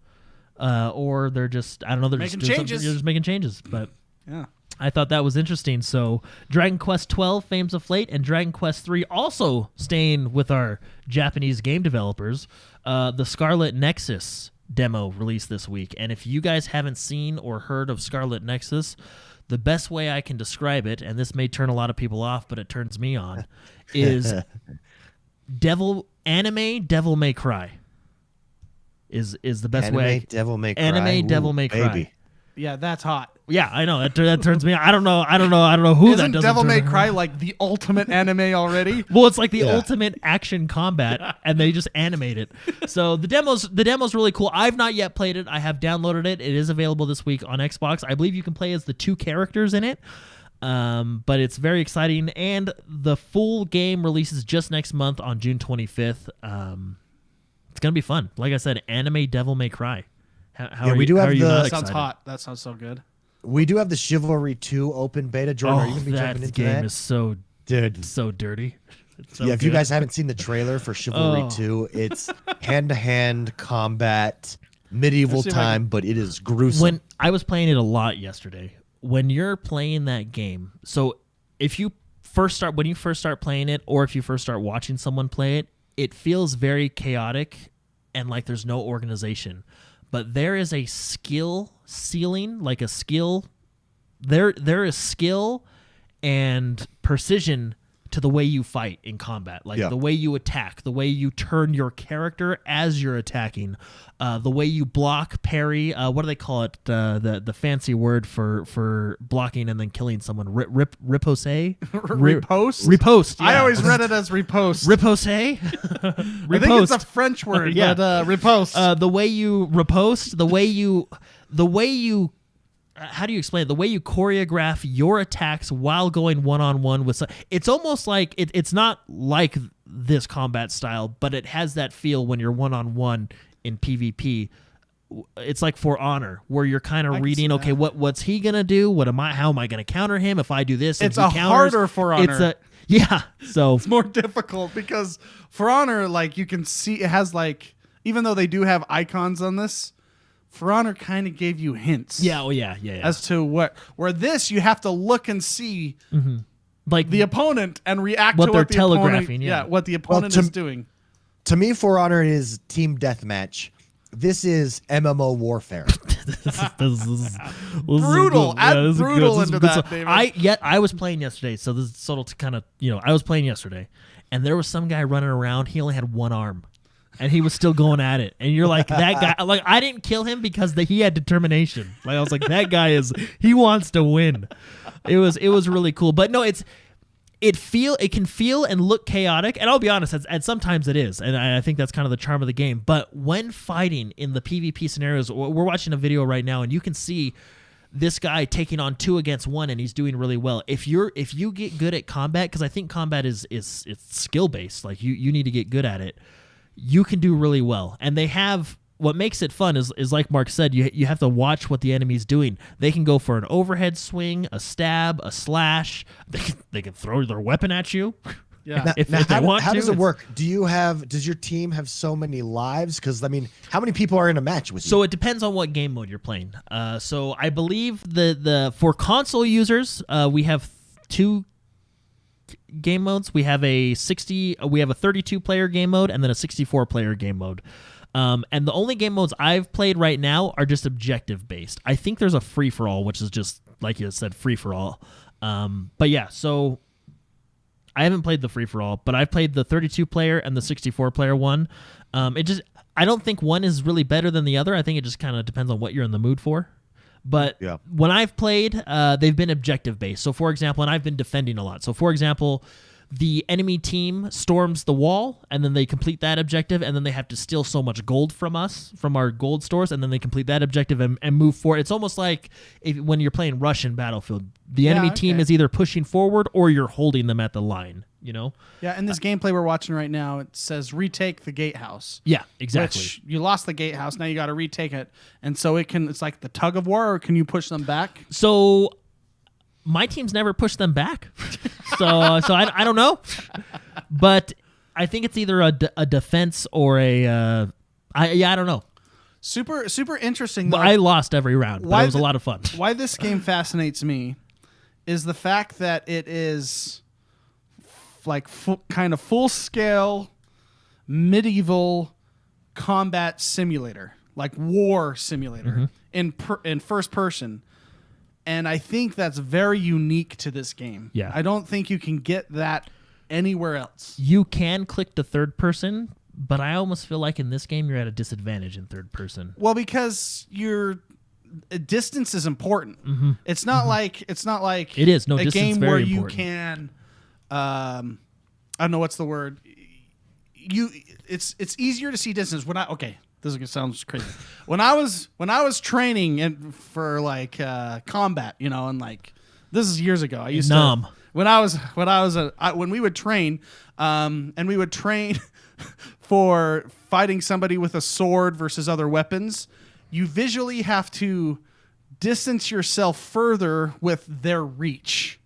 or they're just, I don't know, they're just making changes. But yeah. I thought that was interesting. So Dragon Quest 12, Fames of Fate, and Dragon Quest 3 also staying with our Japanese game developers. The Scarlet Nexus demo released this week. And if you guys haven't seen or heard of Scarlet Nexus, the best way I can describe it, and this may turn a lot of people off, but it turns me on, is anime Devil May Cry. Is the best way. Devil May Cry. Anime Devil May Cry. Baby. Yeah, that's hot. Yeah, I know. That turns me on. I don't know who Isn't that doesn't Devil turn May on. Cry like the ultimate anime already? Well, it's like the ultimate action combat, and they just animate it. So the demo's really cool. I've not yet played it. I have downloaded it. It is available this week on Xbox. I believe you can play as the 2 characters in it. But it's very exciting, and the full game releases just next month on June 25th. It's gonna be fun. Like I said, anime Devil May Cry. How are you not That excited? sounds hot. That sounds so good. We do have the Chivalry 2 open beta. Jordan, are you gonna be jumping into that? That game is so dirty. It's so if good. you guys haven't seen the trailer for Chivalry 2, it's hand-to-hand combat, medieval time, but it is gruesome. When I was playing it a lot yesterday, when you're playing that game, so if you first start playing it, or if you first start watching someone play it, it feels very chaotic and like there's no organization. But there is a skill ceiling, like a skill there is skill and precision to the way you fight in combat, like the way you attack, the way you turn your character as you're attacking, the way you block, parry. What do they call it? The fancy word for blocking and then killing someone. Riposte. Repost. Repost. Yeah. I always read it as repost. Riposte. I think it's a French word. Yeah. But repost. The way you riposte, the way you. How do you explain it? The way you choreograph your attacks while going one-on-one with it's almost like it's not like this combat style, but it has that feel when you're one-on-one in PvP. It's like For Honor, where you're kind of reading, okay, what's he gonna do? How am I gonna counter him if I do this? It's a harder For Honor. So it's more difficult because For Honor, like you can see, it has like, even though they do have icons on this, For Honor kind of gave you hints. Yeah, as to where this you have to look and see like the opponent and react what to they're what the telegraphing. opponent, what the opponent is doing. To me, For Honor is team deathmatch. This is MMO warfare. this is brutal. Add brutal into that, stuff. David. I was playing yesterday, so this is sort of to kind of I was playing yesterday, and there was some guy running around. He only had one arm. And he was still going at it. And you're like, that guy, like, I didn't kill him because he had determination. Like, I was like, that guy he wants to win. It was really cool. But no, it can feel and look chaotic. And I'll be honest, and sometimes it is. And I think that's kind of the charm of the game. But when fighting in the PvP scenarios, we're watching a video right now and you can see this guy taking on 2 against 1 and he's doing really well. If you get good at combat, because I think combat is skill based, like you need to get good at it. You can do really well. And they have, what makes it fun is like Mark said, you have to watch what the enemy's doing. They can go for an overhead swing, a stab, a slash. They can throw their weapon at you. Yeah. if they want how to. does it work? Does your team have so many lives? Because, I mean, how many people are in a match with you? So it depends on what game mode you're playing. So I believe for console users, we have 2 game modes. We have a 32 player game mode and then a 64 player game mode. And the only game modes I've played right now are just objective based. I think there's a free for all, which is just like you said, free for all. But yeah, so I haven't played the free for all, but I've played the 32 player and the 64 player one. I don't think one is really better than the other. I think it just kind of depends on what you're in the mood for. But when I've played, they've been objective based. So, for example, and I've been defending a lot. So, for example, the enemy team storms the wall, and then they complete that objective, and then they have to steal so much gold from us, from our gold stores, and then they complete that objective and move forward. It's almost like when you're playing Russian Battlefield. The enemy team is either pushing forward or you're holding them at the line, Yeah, in this gameplay we're watching right now, it says retake the gatehouse. Yeah, exactly. Which you lost the gatehouse, now you got to retake it. And so it's like the tug of war, or can you push them back? So my team's never pushed them back. so I don't know. But I think it's either a defense or I don't know. Super interesting. But I lost every round, but it was a lot of fun. Why this game fascinates me is the fact that it is like kind of full-scale medieval combat simulator, like war simulator in first person. And I think that's very unique to this game. Yeah. I don't think you can get that anywhere else. You can click to third person, but I almost feel like in this game you're at a disadvantage in third person. Well, because your distance is important. It's not like it is no a distance game very where important. you can I don't know what's the word. It's easier to see distance. This is gonna sound crazy. When I was training for like combat, and like this is years ago. I used to when we would train, and we would train for fighting somebody with a sword versus other weapons. You visually have to distance yourself further with their reach.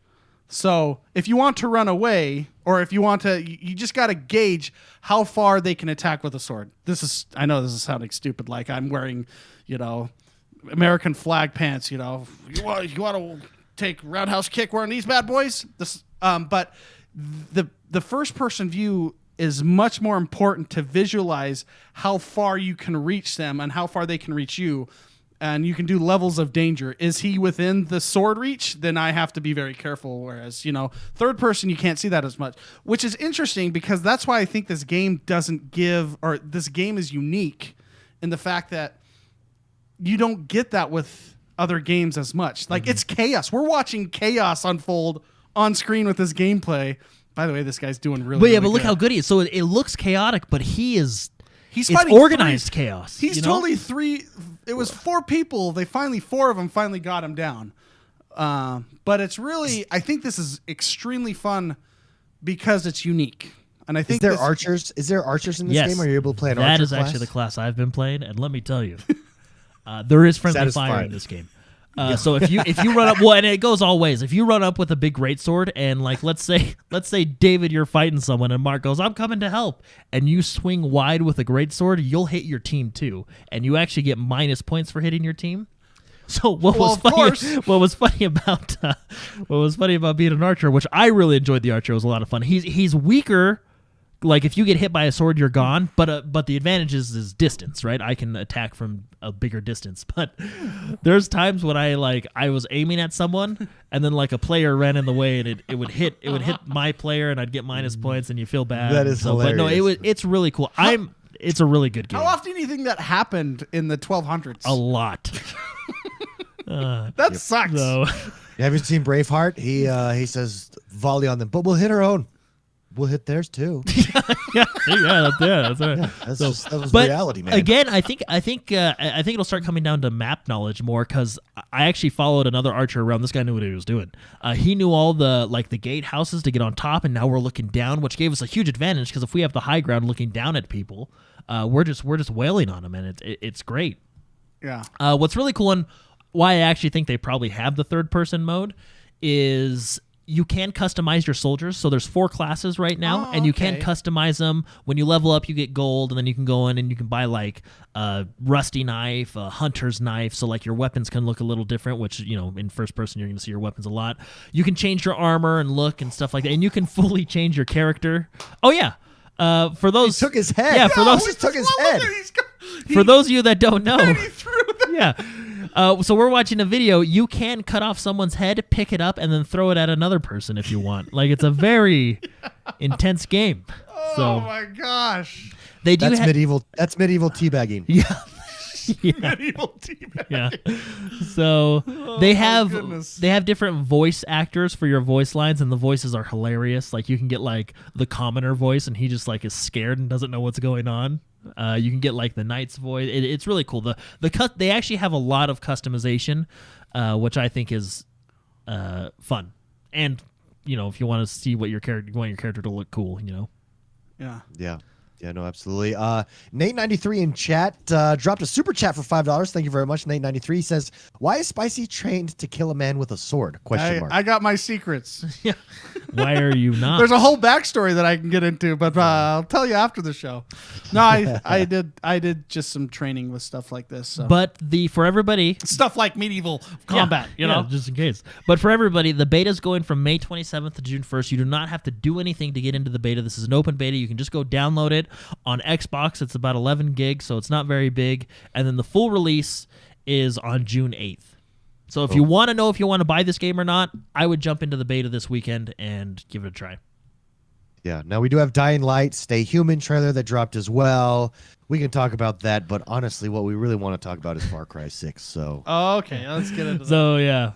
So if you want to run away, or if you want to, you just got to gauge how far they can attack with a sword. I know this is sounding stupid, like I'm wearing, American flag pants. You want to take roundhouse kick wearing these bad boys. But the first person view is much more important to visualize how far you can reach them and how far they can reach you. and you can do levels of danger. Is he within the sword reach? Then I have to be very careful. Whereas, third person, you can't see that as much, which is interesting because that's why I think this game this game is unique in the fact that you don't get that with other games as much. Like, it's chaos. We're watching chaos unfold on screen with this gameplay. By the way, this guy's doing really but look good. how good he is. So it looks chaotic, but he's fighting organized chaos. He's totally three. It was 4 people. 4 of them finally got him down. But it's really, I think this is extremely fun because it's unique. And I think Is there archers in this game? Are you able to play an archer That is class? actually the class I've been playing, and let me tell you, there is friendly Satisfying. fire in this game. So if you run up, and it goes all ways. If you run up with a big greatsword, and like let's say David, you're fighting someone, and Mark goes, "I'm coming to help," and you swing wide with a greatsword, you'll hit your team too, and you actually get minus points for hitting your team. So what was funny about being an archer, which I really enjoyed the archer, it was a lot of fun. He's weaker. Like if you get hit by a sword, you're gone. But the advantage is distance, right? I can attack from a bigger distance. But there's times when I was aiming at someone, and then like a player ran in the way, and it would hit my player, and I'd get minus points, and you feel bad. That is hilarious. But no, it's really cool. It's a really good game. How often do you think that happened in the 1200s? A lot. That sucks. So Have you seen Braveheart? He says volley on them, but we'll hit our own. We'll hit theirs too. that's right. That was But reality, man. again, I think it'll start coming down to map knowledge more because I actually followed another archer around. This guy knew what he was doing. He knew all the gatehouses to get on top, and now we're looking down, which gave us a huge advantage because if we have the high ground looking down at people, we're just wailing on them, and it's great. Yeah. What's really cool and why I actually think they probably have the third person mode is you can customize your soldiers. So there's 4 classes right now, and you can customize them. When you level up, you get gold, and then you can go in and you can buy like a rusty knife, a hunter's knife. So like your weapons can look a little different, which, in first person, you're going to see your weapons a lot. You can change your armor and look and stuff like that. And you can fully change your character. Oh yeah. For those he took his head. Yeah, for those he took his head. For those of you that don't know. He threw that. Yeah. So we're watching a video. You can cut off someone's head, pick it up, and then throw it at another person if you want. Like, it's a very intense game. Oh my gosh. They do. That's medieval. That's medieval teabagging. Yeah. Yeah. Medieval teabag. Yeah. So they have goodness. different voice actors for your voice lines, and the voices are hilarious. Like you can get like the commoner voice, and he just like is scared and doesn't know what's going on. You can get like the knight's voice. It's really cool. They actually have a lot of customization, which I think is fun. And if you want to see what you want your character to look cool, Yeah. Yeah, no, absolutely. Nate93 in chat dropped a super chat for $5. Thank you very much, Nate93. He says, "Why is Spicy trained to kill a man with a sword?" Question mark. I got my secrets. Yeah. Why are you not? There's a whole backstory that I can get into, but I'll tell you after the show. No, I did just some training with stuff like this. So. But for everybody, stuff like medieval combat, just in case. But for everybody, the beta's going from May 27th to June 1st. You do not have to do anything to get into the beta. This is an open beta. You can just go download it. On Xbox, it's about 11 gigs, so it's not very big. And then the full release is on June 8th. So if you want to know if you want to buy this game or not, I would jump into the beta this weekend and give it a try. Yeah. Now we do have Dying Light, Stay Human trailer that dropped as well. We can talk about that, but honestly, what we really want to talk about is Far Cry 6. So okay, let's get into that. So yeah,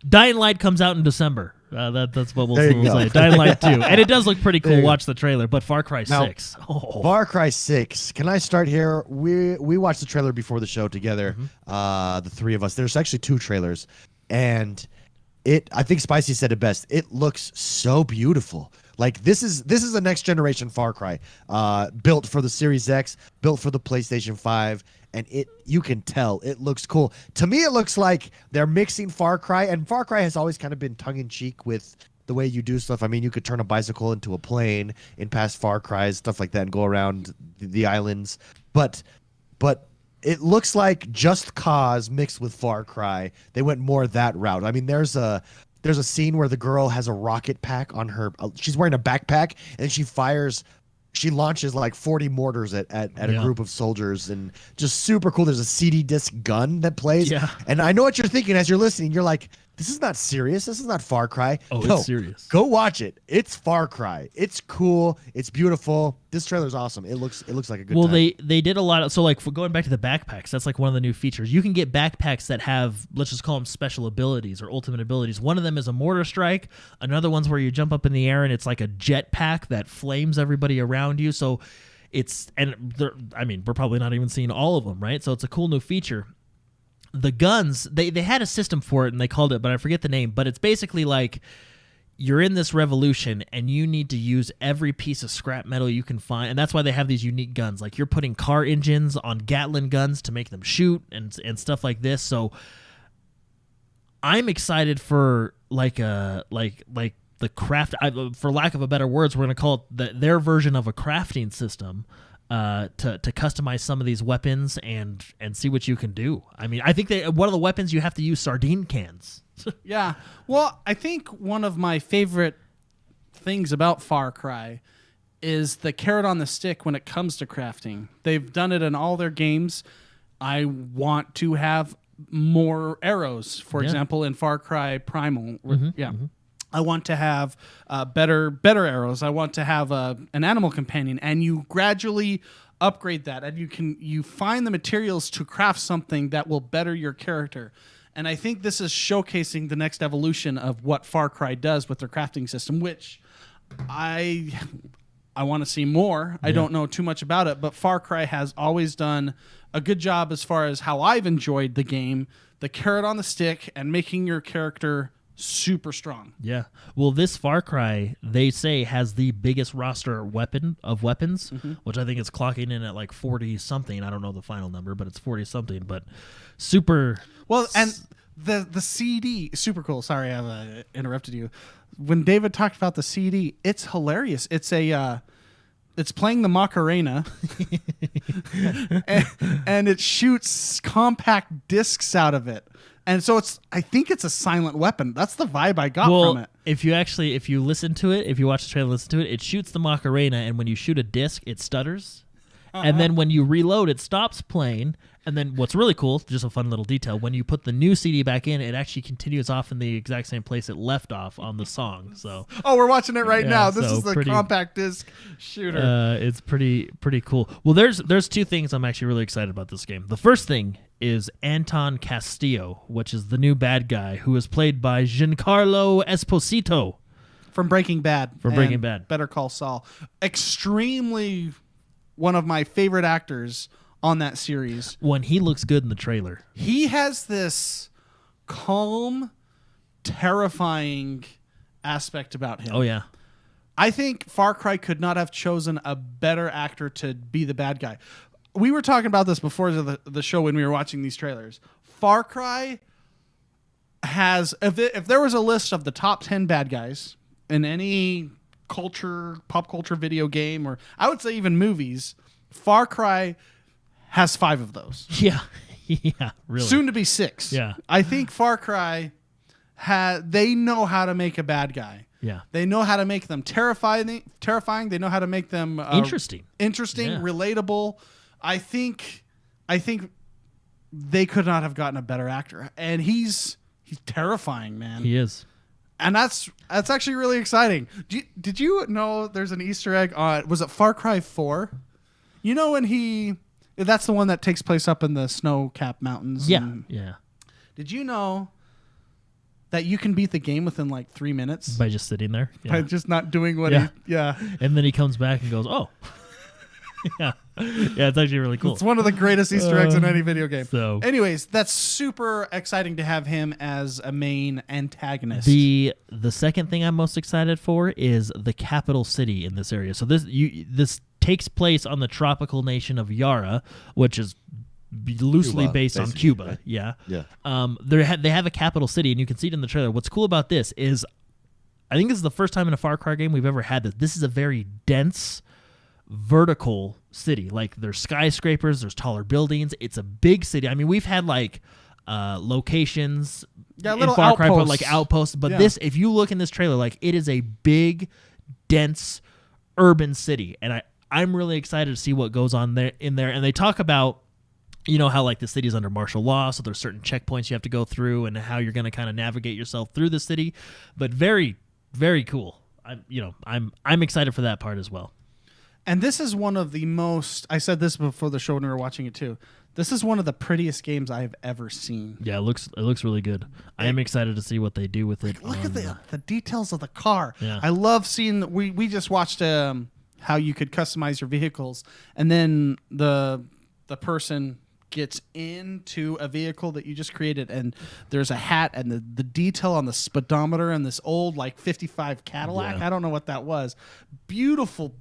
Dying Light comes out in December. That's what we'll say. Go. Dying Light 2. And it does look pretty cool. Watch the trailer. But Far Cry 6. Oh. Far Cry 6. Can I start here? We watched the trailer before the show together, the 3 of us. There's actually 2 trailers. And I think Spicy said it best. It looks so beautiful. Like this is a next generation Far Cry, built for the Series X, built for the PlayStation 5. And you can tell it looks cool. To me, it looks like they're mixing Far Cry, and Far Cry has always kind of been tongue-in-cheek with the way you do stuff. I mean, you could turn a bicycle into a plane in past Far Cries, stuff like that, and go around the islands. But it looks like Just Cause mixed with Far Cry. They went more that route. I mean, there's a scene where the girl has a rocket pack on her. She's wearing a backpack, and she fires she launches like 40 mortars at a group of soldiers, and just super cool. There's a CD disc gun that plays. Yeah. And I know what you're thinking as you're listening. You're like, this is not serious. This is not Far Cry. Oh, No, it's serious. Go watch it. It's Far Cry. It's cool. It's beautiful. This trailer's awesome. It looks like a good time. They did a lot of, so like for going back to the backpacks, that's like one of the new features. You can get backpacks that have, let's just call them special abilities or ultimate abilities. One of them is a mortar strike. Another one's where you jump up in the air and it's like a jetpack that flames everybody around you. So it's, and we're probably not even seeing all of them, right? So it's a cool new feature. The guns, they had a system for it and they called it, but I forget the name, but it's basically like you're in this revolution and you need to use every piece of scrap metal you can find, and that's why they have these unique guns. Like you're putting car engines on Gatling guns to make them shoot and stuff like this. So I'm excited for like the craft, for lack of a better words, we're going to call it their version of a crafting system. To customize some of these weapons and see what you can do. I mean, I think one of the weapons you have to use sardine cans. Yeah. Well, I think one of my favorite things about Far Cry is the carrot on the stick when it comes to crafting. They've done it in all their games. I want to have more arrows, for example, in Far Cry Primal. I want to have better arrows. I want to have an animal companion, and you gradually upgrade that, and you find the materials to craft something that will better your character. And I think this is showcasing the next evolution of what Far Cry does with their crafting system, which I want to see more. I don't know too much about it, but Far Cry has always done a good job as far as how I've enjoyed the game, the carrot on the stick, and making your character super strong. Yeah. Well, this Far Cry, they say, has the biggest roster of weapons, which I think is clocking in at like 40 something. I don't know the final number, but it's 40 something. But super. Well, and the CD, super cool. Sorry, I've interrupted you. When David talked about the CD, it's hilarious. It's playing the Macarena, and it shoots compact discs out of it. And so I think it's a silent weapon. That's the vibe I got from it. If you listen to it, if you watch the trailer, listen to it, it shoots the Macarena, and when you shoot a disc, it stutters. And then when you reload, it stops playing. And then what's really cool, just a fun little detail, when you put the new CD back in, it actually continues off in the exact same place it left off on the song. So we're watching it right now. This is the compact disc shooter. It's pretty cool. Well, there's two things I'm actually really excited about this game. The first thing is Anton Castillo, which is the new bad guy, who is played by Giancarlo Esposito from Breaking Bad. Better Call Saul. Extremely one of my favorite actors on that series. When he looks good in the trailer. He has this calm, terrifying aspect about him. Oh, yeah. I think Far Cry could not have chosen a better actor to be the bad guy. We were talking about this before the show when we were watching these trailers. Far Cry has, if there was a list of the top 10 bad guys in any pop culture video game, or I would say even movies, Far Cry has 5 of those. Yeah. Yeah, really. Soon to be 6. Yeah. I think Far Cry, they know how to make a bad guy. Yeah. They know how to make them terrifying. They know how to make them interesting, relatable. I think they could not have gotten a better actor, and he's terrifying, man. He is, and that's actually really exciting. Did you know there's an Easter egg on? Was it Far Cry 4? You know when that's the one that takes place up in the snow-capped mountains. Yeah, yeah. Did you know that you can beat the game within like 3 minutes by just sitting there, by just not doing what? Yeah. And then he comes back and goes, "Oh." Yeah, it's actually really cool. It's one of the greatest Easter eggs in any video game. So, anyways, that's super exciting to have him as a main antagonist. The second thing I'm most excited for is the capital city in this area. So this takes place on the tropical nation of Yara, which is loosely Cuba, based on Cuba. Right? Yeah. Yeah. They have a capital city, and you can see it in the trailer. What's cool about this is, I think this is the first time in a Far Cry game we've ever had this. This is a very dense, vertical city. Like there's skyscrapers, there's taller buildings. It's a big city. I mean, we've had like locations in Far Cry, but like outposts. But this, if you look in this trailer, like it is a big, dense, urban city, and I'm really excited to see what goes on there in there. And they talk about, how like the city's under martial law, so there's certain checkpoints you have to go through, and how you're going to kind of navigate yourself through the city. But very, very cool. I'm excited for that part as well. And this is one of the most. I said this before the show when we were watching it too. This is one of the prettiest games I've ever seen. Yeah, it looks really good. I am excited to see what they do with it. Look at the details of the car. Yeah. I love seeing. We just watched how you could customize your vehicles, and then the person gets into a vehicle that you just created, and there's a hat, and the detail on the speedometer and this old like 55 Cadillac. Yeah. I don't know what that was. Beautiful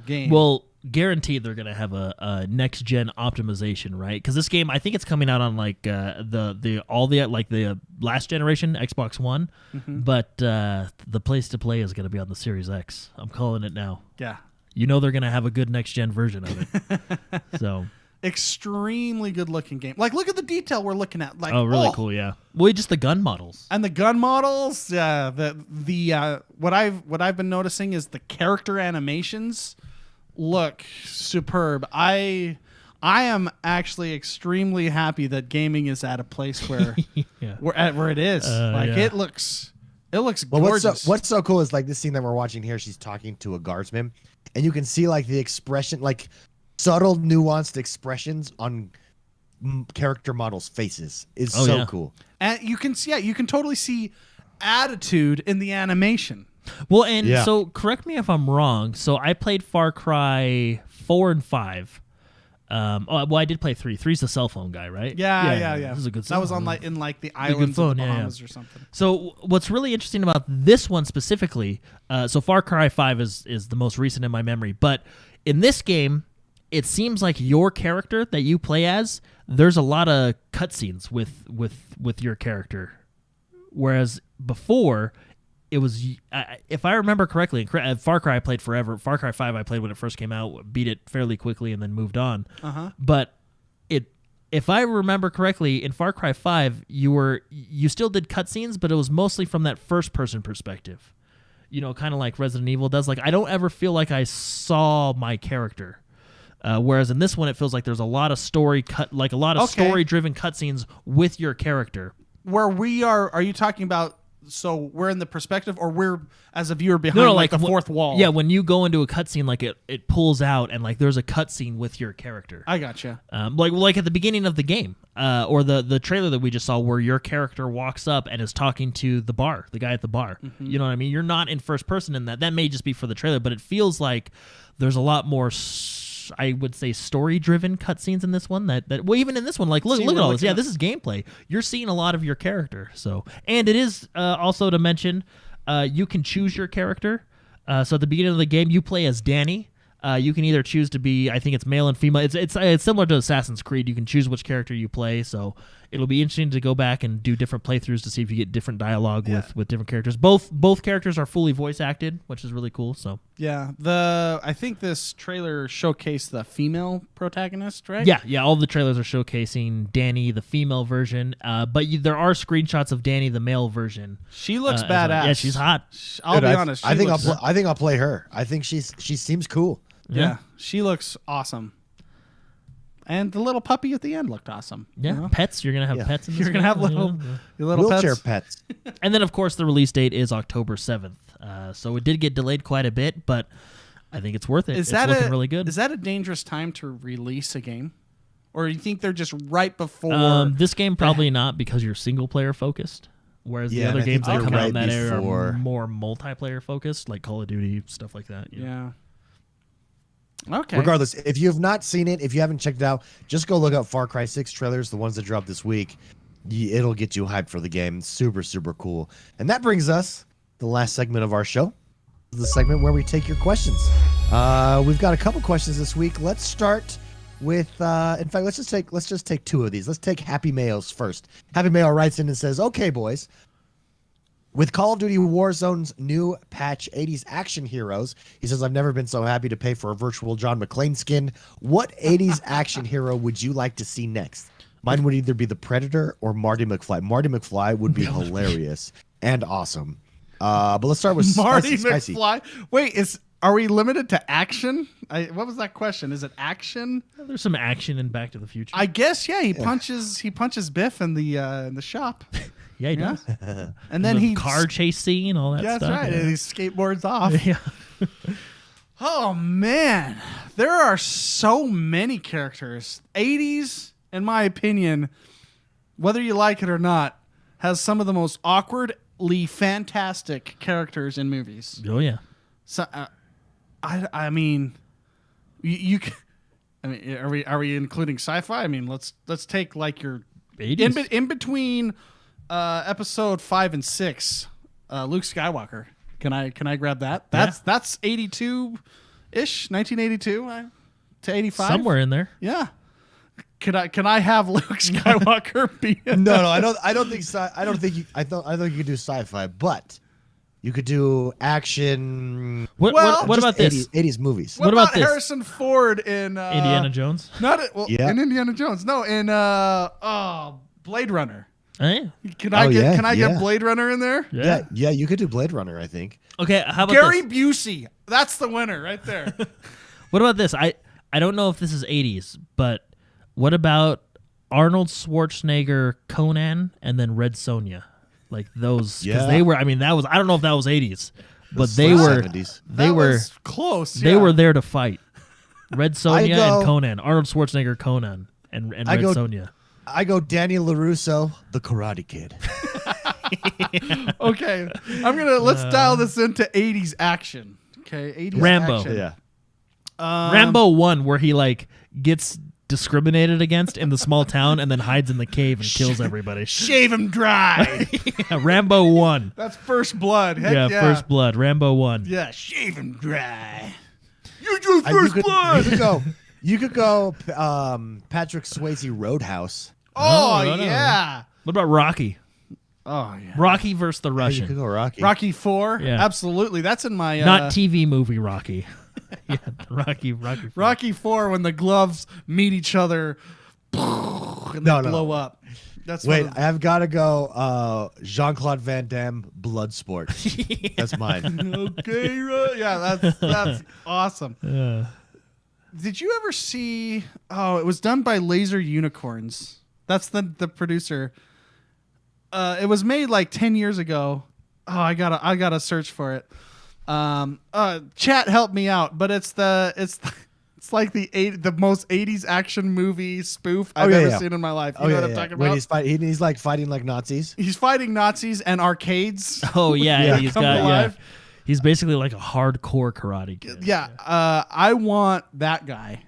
game. Well, guaranteed they're gonna have a next gen optimization, right? Because this game, I think it's coming out on like the last generation Xbox One, but the place to play is gonna be on the Series X. I'm calling it now. Yeah. They're gonna have a good next gen version of it. So. Extremely good looking game. Like, look at the detail we're looking at. Like, really cool, yeah. Well, just the gun models. And the gun models, what I've been noticing is the character animations look superb. I am actually extremely happy that gaming is at a place where where it is. It looks gorgeous. What's so cool is like this scene that we're watching here. She's talking to a guardsman, and you can see like the expression, like subtle, nuanced expressions on character models' faces is cool. And you can totally see attitude in the animation. Well, and so correct me if I'm wrong. So I played Far Cry 4 and 5. I did play 3. 3's the cell phone guy, right? Yeah. This is a good That was phone. on like in like the islands of the Bahamas or something. So what's really interesting about this one specifically, so Far Cry 5 is the most recent in my memory, but in this game, it seems like your character that you play as, there's a lot of cutscenes with your character, whereas before it was, if I remember correctly, Far Cry I played forever. Far Cry 5 I played when it first came out, beat it fairly quickly, and then moved on. But if I remember correctly, in Far Cry 5 you still did cutscenes, but it was mostly from that first person perspective. Kind of like Resident Evil does. Like, I don't ever feel like I saw my character. Whereas in this one, it feels like there's a lot of story-driven cutscenes with your character. Where we are you talking about? So we're in the perspective, or we're as a viewer behind like the fourth wall? Yeah, when you go into a cutscene, like it pulls out, and like there's a cutscene with your character. I gotcha. Like at the beginning of the game, or the trailer that we just saw, where your character walks up and is talking to the guy at the bar. You know what I mean? You're not in first person in that. That may just be for the trailer, but it feels like there's a lot more. I would say story-driven cutscenes in this one. That even in this one, like look at all this. Yeah, this is gameplay. You're seeing a lot of your character. So, and it is also to mention, you can choose your character. So at the beginning of the game, you play as Danny. You can either choose to be, I think it's male and female. It's similar to Assassin's Creed. You can choose which character you play. So it'll be interesting to go back and do different playthroughs to see if you get different dialogue with different characters. Both characters are fully voice acted, which is really cool. So yeah, I think this trailer showcased the female protagonist, right? Yeah. All the trailers are showcasing Danny, the female version, but there are screenshots of Danny, the male version. She looks badass. Well. Yeah, she's hot. I'll be honest. I think I'll play her. I think she seems cool. Yeah, she looks awesome. And the little puppy at the end looked awesome. Yeah, pets. You're going to have pets in this You're going to have little wheelchair pets. And then, of course, the release date is October 7th. So it did get delayed quite a bit, but I think it's worth it. It's looking really good. Is that a dangerous time to release a game? Or do you think they're just right before? This game probably not, because you're single-player focused. Whereas the other games that come out in that area are more multiplayer focused, like Call of Duty, stuff like that. Yeah. Okay. Regardless, if you have not seen it, if you haven't checked it out, just go look up Far Cry 6 trailers, the ones that dropped this week. It'll get you hyped for the game. Super, super cool. And that brings us to the last segment of our show, the segment where we take your questions. We've got a couple questions this week. Let's start with, in fact, let's just take two of these. Let's take Happy Mail's first. Happy Mail writes in and says, "Okay, boys. With Call of Duty Warzone's new patch, 80s action heroes," he says, "I've never been so happy to pay for a virtual John McClane skin. What 80s action hero would you like to see next? Mine would either be the Predator or Marty McFly. Marty McFly would be hilarious and awesome." But let's start with Marty Spicy. McFly. Wait, Are we limited to action? What was that question? Is it action? There's some action in Back to the Future. I guess yeah. He punches Biff in the shop. Yeah, he does. And then the car chase scene, all that yeah, stuff. that's right. Yeah. And he skateboards off. Yeah. Oh man, there are so many characters. 80s, in my opinion, whether you like it or not, has some of the most awkwardly fantastic characters in movies. Oh yeah. So, I mean, you can, I mean, are we including sci-fi? I mean, let's take like your 80s. in between episode 5 and 6, Luke Skywalker. Can I grab that? That's 82-ish, 1982 to 85. Somewhere in there. Yeah. Can I have Luke Skywalker be? No, I don't think you could do sci-fi, but you could do action. What just about this? 80s movies. What about about this? Harrison Ford in Indiana Jones? Not Yeah. in Indiana Jones. No, in Blade Runner. Hey. Can I yeah. get Blade Runner in there? Yeah, you could do Blade Runner, I think. Okay, how about Gary this? Busey. That's the winner right there. What about this? I don't know if this is 80s, but what about Arnold Schwarzenegger, Conan, and then Red Sonja? Like those, because Yeah. they were. I mean, that was. I don't know if that was 80s, but they was were. 70s. They That were. was close. They yeah. were there to fight. Red Sonja go- and Conan. Arnold Schwarzenegger, Conan, and Red Sonja. I go Danny LaRusso, the Karate Kid. Okay, let's dial this into 80s action. Okay, 80s Rambo. action. Yeah. Rambo 1, where he like gets discriminated against in the small town and then hides in the cave and kills everybody. Shave him dry. Yeah, Rambo 1. That's First Blood. Heck yeah, First Blood. Rambo 1. Yeah, shave him dry. You do You First could, Blood. you could go Patrick Swayze Roadhouse. Oh, no. yeah. What about Rocky? Oh yeah. Rocky versus the Yeah, you Russian. could go Rocky. Rocky 4. Yeah. Absolutely. That's in my Not TV movie Rocky. Yeah, Rocky. Rocky 4 when the gloves meet each other and they blow up. That's Wait, one of I've got to go Jean-Claude Van Damme, Bloodsport. That's mine. okay, yeah, that's awesome. Yeah. Did you ever see? Oh, it was done by Laser Unicorns. That's the producer. It was made like 10 years ago. Oh, I gotta search for it. Chat help me out, but it's like the most 80s action movie spoof I've ever seen in my life. You know what I'm talking about? When he's like fighting like Nazis. He's fighting Nazis and arcades. Oh yeah, Yeah. he's Come got alive. He's basically like a hardcore karate kid. Yeah, I want that guy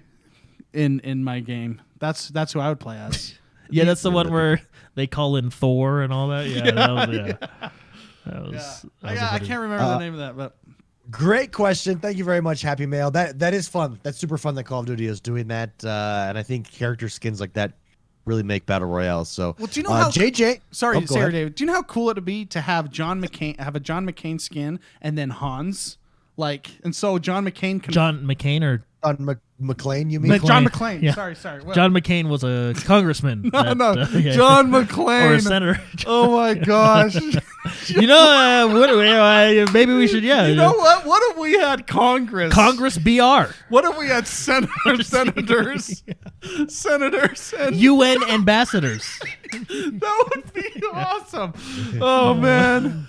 in my game. That's who I would play as. Yeah, that's the one where they call in Thor and all that. Yeah, that was I a can't remember the name of that, but Great question. Thank you very much, Happy Mail. That is fun. That's super fun that Call of Duty is doing that, and I think character skins like that really make battle royales. So, well, do you know how JJ? Sorry, go Sarah ahead. David. Do you know how cool it'd be to have John McCain skin and then Hans, and so John McCain can John McCain or John McClane, you mean? John McClane. Yeah. Sorry. What? John McCain was a congressman. No, yeah. John McClane or a senator. Oh my gosh. You know, maybe we should. Yeah. You know what? What if we had Congress? Congress BR. What if we had senators and UN ambassadors. that would be awesome. Oh man.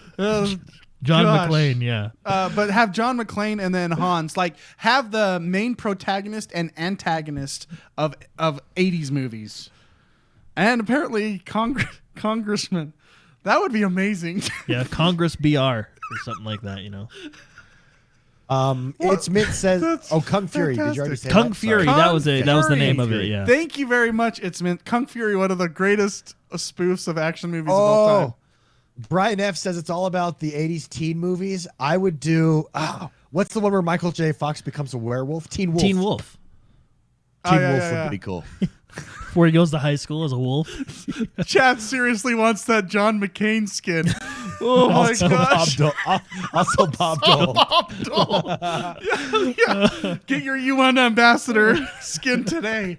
John Gosh. McClane, yeah. But have John McClane and then Hans, have the main protagonist and antagonist of 80s movies. And apparently congressman. That would be amazing. Yeah, Congress BR or something like that, you know. It's Mint says, Kung Fury. Did you already say Kung that? Fury, Sorry. that was the name Kung of it, Fury. yeah. Thank you very much. It's meant Kung Fury, one of the greatest spoofs of action movies of all time. Brian F says it's all about the 80s teen movies. I would do, what's the one where Michael J. Fox becomes a werewolf? Teen Wolf. Teen Wolf. Teen yeah, Wolf yeah. would be cool. Before he goes to high school as a wolf. Chad seriously wants that John McCain skin. Oh my gosh. Also Bob Dole. Bob Dole. Yeah. Get your UN ambassador skin today.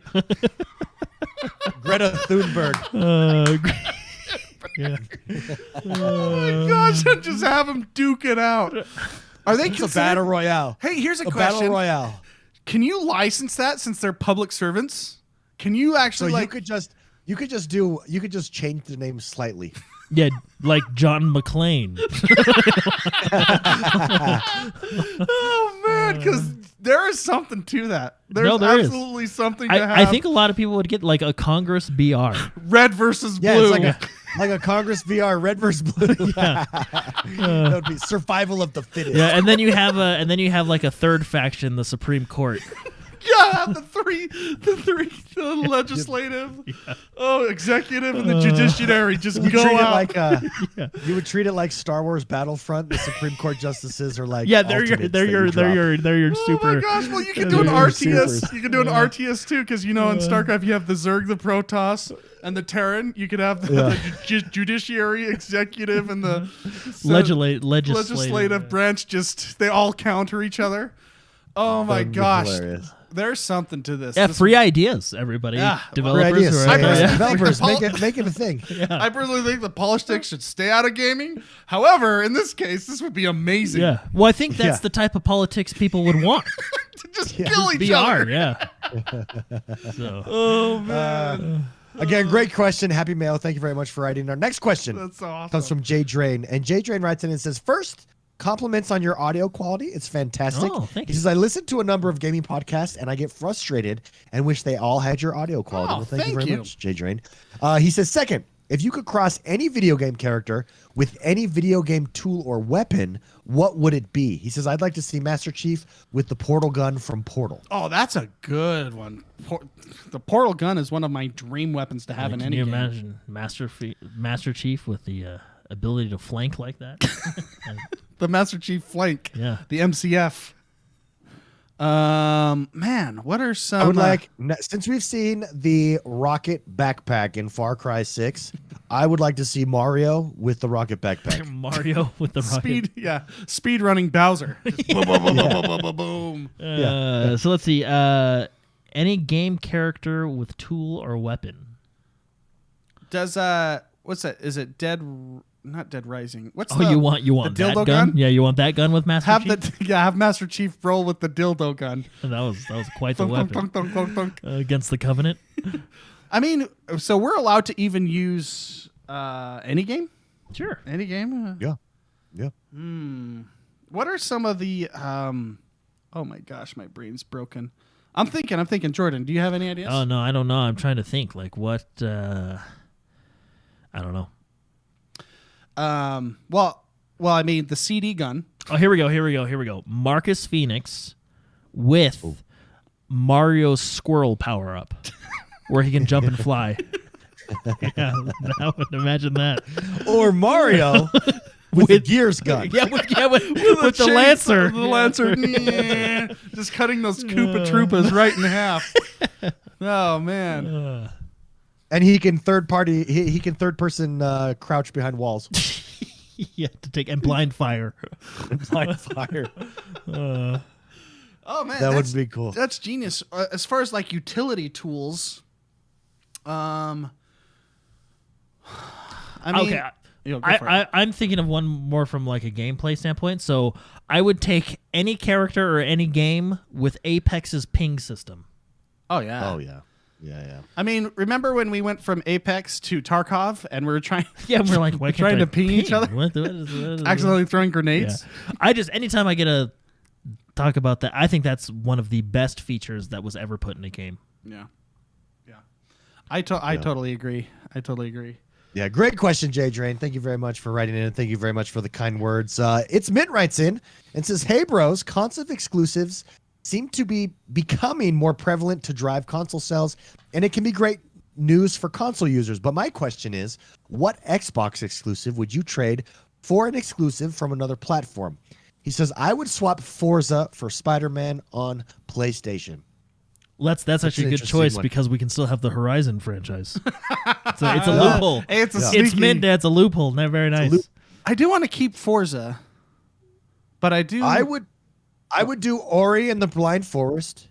Greta Thunberg. Yeah. Oh my gosh, and just have him duke it out. Are they It's a considered? battle royale. Hey, here's a A question. battle royale. Can you license that since they're public servants? Can you So actually you could just change the name slightly. Yeah, like John McClane. Oh man, because there is something to that. There's No, there is. absolutely something to have. I think a lot of people would get like a Congress BR. red versus Yeah, blue. it's like a Congress VR, red versus blue. Yeah. That would be survival of the fittest. Yeah, and then you have like a third faction, the Supreme Court. Yeah, the three, the legislative, executive, and the judiciary just You go treat out. it like you would treat it like Star Wars Battlefront. The Supreme Court justices are like Yeah, they're your ultimates that you drop. super. Oh my gosh! Well, you can do an they're RTS. supers. You can do an RTS too, because in StarCraft you have the Zerg, the Protoss, and the Terran. You could have the judiciary, executive, and the legislative branch. Just they all counter each other. Oh my That'd be gosh! hilarious. There's something to this. Yeah, This- free ideas, everybody. Yeah, Great Developers ideas. who are out there. Yeah. Developers, Pol- make it a thing. I personally think the politics should stay out of gaming. However, in this case, this would be amazing. Yeah. Well, I think that's Yeah. the type of politics people would want. To just kill each BR, other. yeah. So, Oh man, Again, great question. Happy mail. Thank you very much for writing. Our next question that's awesome. comes from Jay Drain. And Jay Drain writes in and says, first, compliments on your audio quality. It's fantastic. Oh, thank He you. says, I listen to a number of gaming podcasts and I get frustrated and wish they all had your audio quality. Oh, Well, thank you thank very you. much, Jay Drain. He says, second, if you could cross any video game character with any video game tool or weapon, what would it be? He says, I'd like to see Master Chief with the portal gun from Portal. Oh, that's a good one. The portal gun is one of my dream weapons to have in can any you game. imagine Master Chief with the ability to flank like that? The Master Chief flank. Yeah. The MCF. Man, what are some? I would like, since we've seen the rocket backpack in Far Cry 6, I would like to see Mario with the rocket backpack. Mario with the rocket. speed running Bowser. Just boom, boom, boom, boom, boom, boom, boom, boom. So let's see. Any game character with tool or weapon. Does what's that? Is it not Dead Rising? What's You want the that dildo gun? gun? Yeah, you want that gun with Master Have Chief? have Master Chief roll with the dildo gun. That was quite the Thunk, thunk, weapon thunk, thunk, thunk, thunk. against the Covenant. I mean, so we're allowed to even use any game? Sure. Any game? Yeah. What are some of the oh my gosh, my brain's broken. I'm thinking, Jordan, do you have any ideas? Oh no, I don't know. I'm trying to think. Like what? I don't know. Well, I mean the CD gun. Oh, here we go. Marcus Phoenix with Mario's squirrel power up, where he can jump and fly. Yeah, I would imagine that. Or Mario with the Gears gun. Yeah, with the Lancer. The Lancer. Yeah. Just cutting those Koopa Troopas right in half. Oh man. And he can third person crouch behind walls. Yeah, to take and blind fire. Blind fire. Oh man, That would be cool. That's genius. As far as like utility tools, I mean, Okay, go for it. I'm thinking of one more from like a gameplay standpoint. So I would take any character or any game with Apex's ping system. Oh yeah. Oh yeah. Yeah. I mean, remember when we went from Apex to Tarkov and we were trying, Yeah, we're like, why can't trying I to ping each other? What is accidentally throwing Yeah. grenades? Anytime I get to talk about that, I think that's one of the best features that was ever put in a game. Yeah. I totally agree. Yeah, great question, Jay Drain. Thank you very much for writing in, and thank you very much for the kind words. It's Mint writes in and says, "Hey, bros, console exclusives seem to be becoming more prevalent to drive console sales, and it can be great news for console users. But my question is, what Xbox exclusive would you trade for an exclusive from another platform?" He says, "I would swap Forza for Spider-Man on PlayStation." That's actually a good interesting choice one. because we can still have the Horizon franchise. It's a loophole. Hey, it's a Yeah. sneaky. It's Mint. It's a loophole. Not very nice. I do want to keep Forza, but I do. I would do Ori and the Blind Forest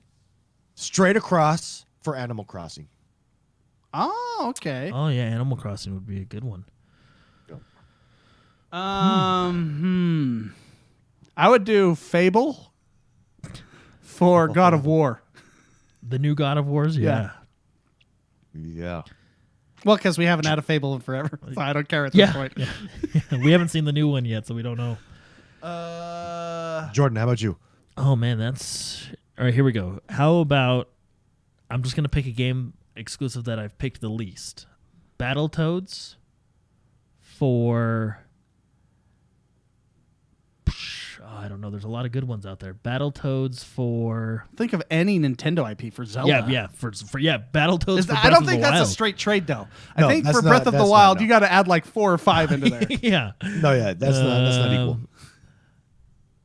straight across for Animal Crossing. Oh, okay. Oh yeah, Animal Crossing would be a good one. I would do Fable for God of War. The new God of Wars, yeah. Yeah. Well, because we haven't had a Fable in forever, so I don't care at this point. Yeah. We haven't seen the new one yet, so we don't know. Jordan, how about you? Oh man, that's all right. Here we go. How about I'm just gonna pick a game exclusive that I've picked the least. Battletoads for. I don't know. There's a lot of good ones out there. Battletoads for. Think of any Nintendo IP for Zelda. Yeah. For Battletoads. For I don't think that's a straight trade though. No, I think that's for not- Breath of the that's not, Wild, no. you got to add like 4 or 5 into there. Yeah. No, yeah, that's not equal.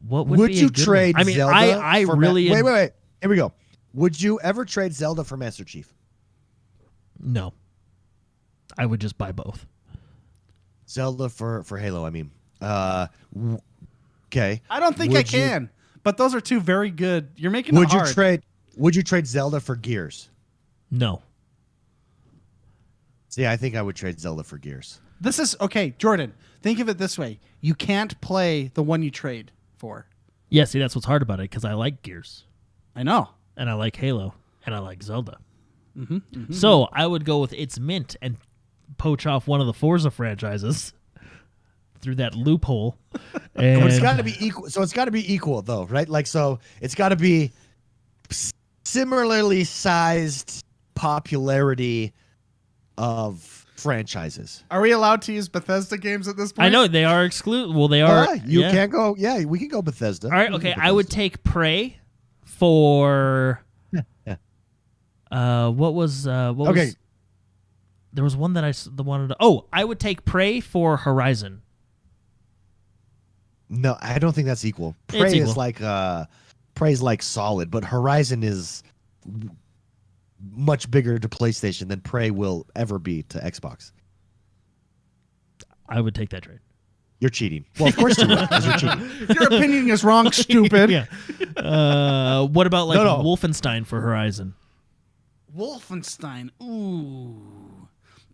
What would Would be a you good trade one? I mean, Zelda I for really wait. Here we go. Would you ever trade Zelda for Master Chief? No. I would just buy both. Zelda for Halo, I mean. Okay. I don't think I can. But those are two very good. You're making Would it you hard. trade Zelda for Gears? No. See, I think I would trade Zelda for Gears. This is okay, Jordan. Think of it this way: you can't play the one you trade for. Yeah, see, that's what's hard about it because I like Gears I know. and I like Halo and I like Zelda. So I would go with It's Mint and poach off one of the Forza franchises through that loophole. And But it's got to be equal. So it's got to be equal, though, right? Like, so it's got to be similarly sized popularity of franchises. Are we allowed to use Bethesda games at this point? I know they are exclusive. Well, they are. You yeah. can't go. Yeah, we can go Bethesda. All right, okay. I would take Prey for. What was Okay. There was one that wanted to. Oh, I would take Prey for Horizon. No, I don't think that's equal. It's Prey equal. is like Prey's like solid, but Horizon is much bigger to PlayStation than Prey will ever be to Xbox. I would take that trade. You're cheating. Well, of course you will, because you're cheating. Your opinion is wrong, stupid. Yeah. What about like No. Wolfenstein for Horizon? Wolfenstein. Ooh.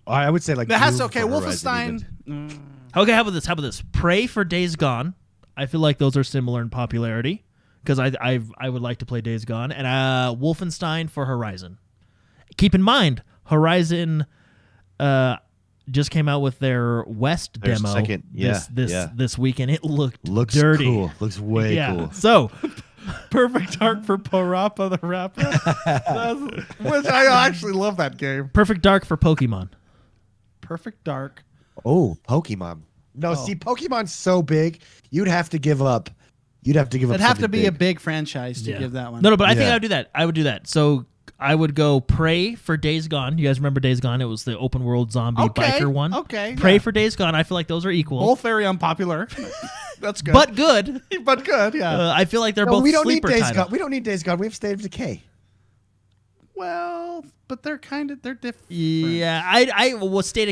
I would say like That has Doom okay. for Horizon Wolfenstein. even. Okay, how about this? How about this? Prey for Days Gone. I feel like those are similar in popularity because I would like to play Days Gone and Wolfenstein for Horizon. Keep in mind, Horizon just came out with their West Their demo second- this week, and it looks Looks dirty. cool. Looks way Yeah. cool. So Perfect Dark for Parappa the Rapper. Which I actually love that game. Perfect Dark for Pokemon. Perfect Dark. Oh, Pokemon. No, see, Pokemon's so big, you'd have to give up. You'd have to give up. It'd have to something be a big. big franchise to give that one. No, but I think Yeah. I would do that. I would do that. So I would go Prey for Days Gone. You guys remember Days Gone? It was the open world zombie biker one. Okay. Prey yeah. for Days Gone. I feel like those are equal. Both very unpopular. That's good. But good. but good, yeah. I feel like they're No, both we don't need sleeper Days titles. Gone. We don't need Days Gone. We have State of Decay. Well, but they're different. Yeah, I was State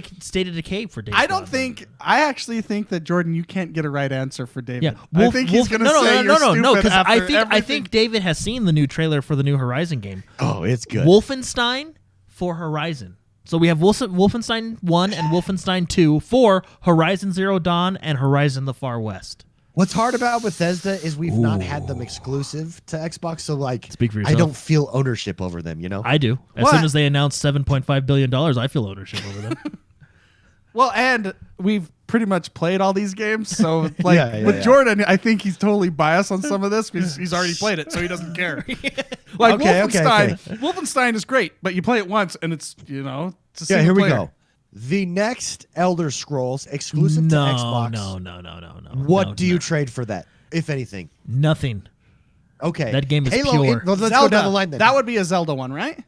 of Decay for Days I don't Gone. think. I actually think that Jordan, you can't get a right answer for David. Yeah, I think he's going to say you're stupid because I after think everything. David has seen the new trailer for the new Horizon game. Oh, it's good. Wolfenstein for Horizon. So we have Wolfenstein 1 and Wolfenstein 2 for Horizon Zero Dawn and Horizon the Far West. What's hard about Bethesda is we've not had them exclusive to Xbox, so like Speak for I yourself. don't feel ownership over them, you know? I do. As What? soon as they announced $7.5 billion, I feel ownership over them. Well, and we've pretty much played all these games, so like Yeah, with yeah. Jordan, I think he's totally biased on some of this because he's already played it, so he doesn't care. Like Okay, Wolfenstein, okay. Wolfenstein is great, but you play it once and it's it's a Yeah, single here we player. go. The next Elder Scrolls exclusive to Xbox. No. What do you trade for that, if anything? Nothing. Okay. That game is Halo pure. let's Zelda. go down the line then. That would be a Zelda one, right?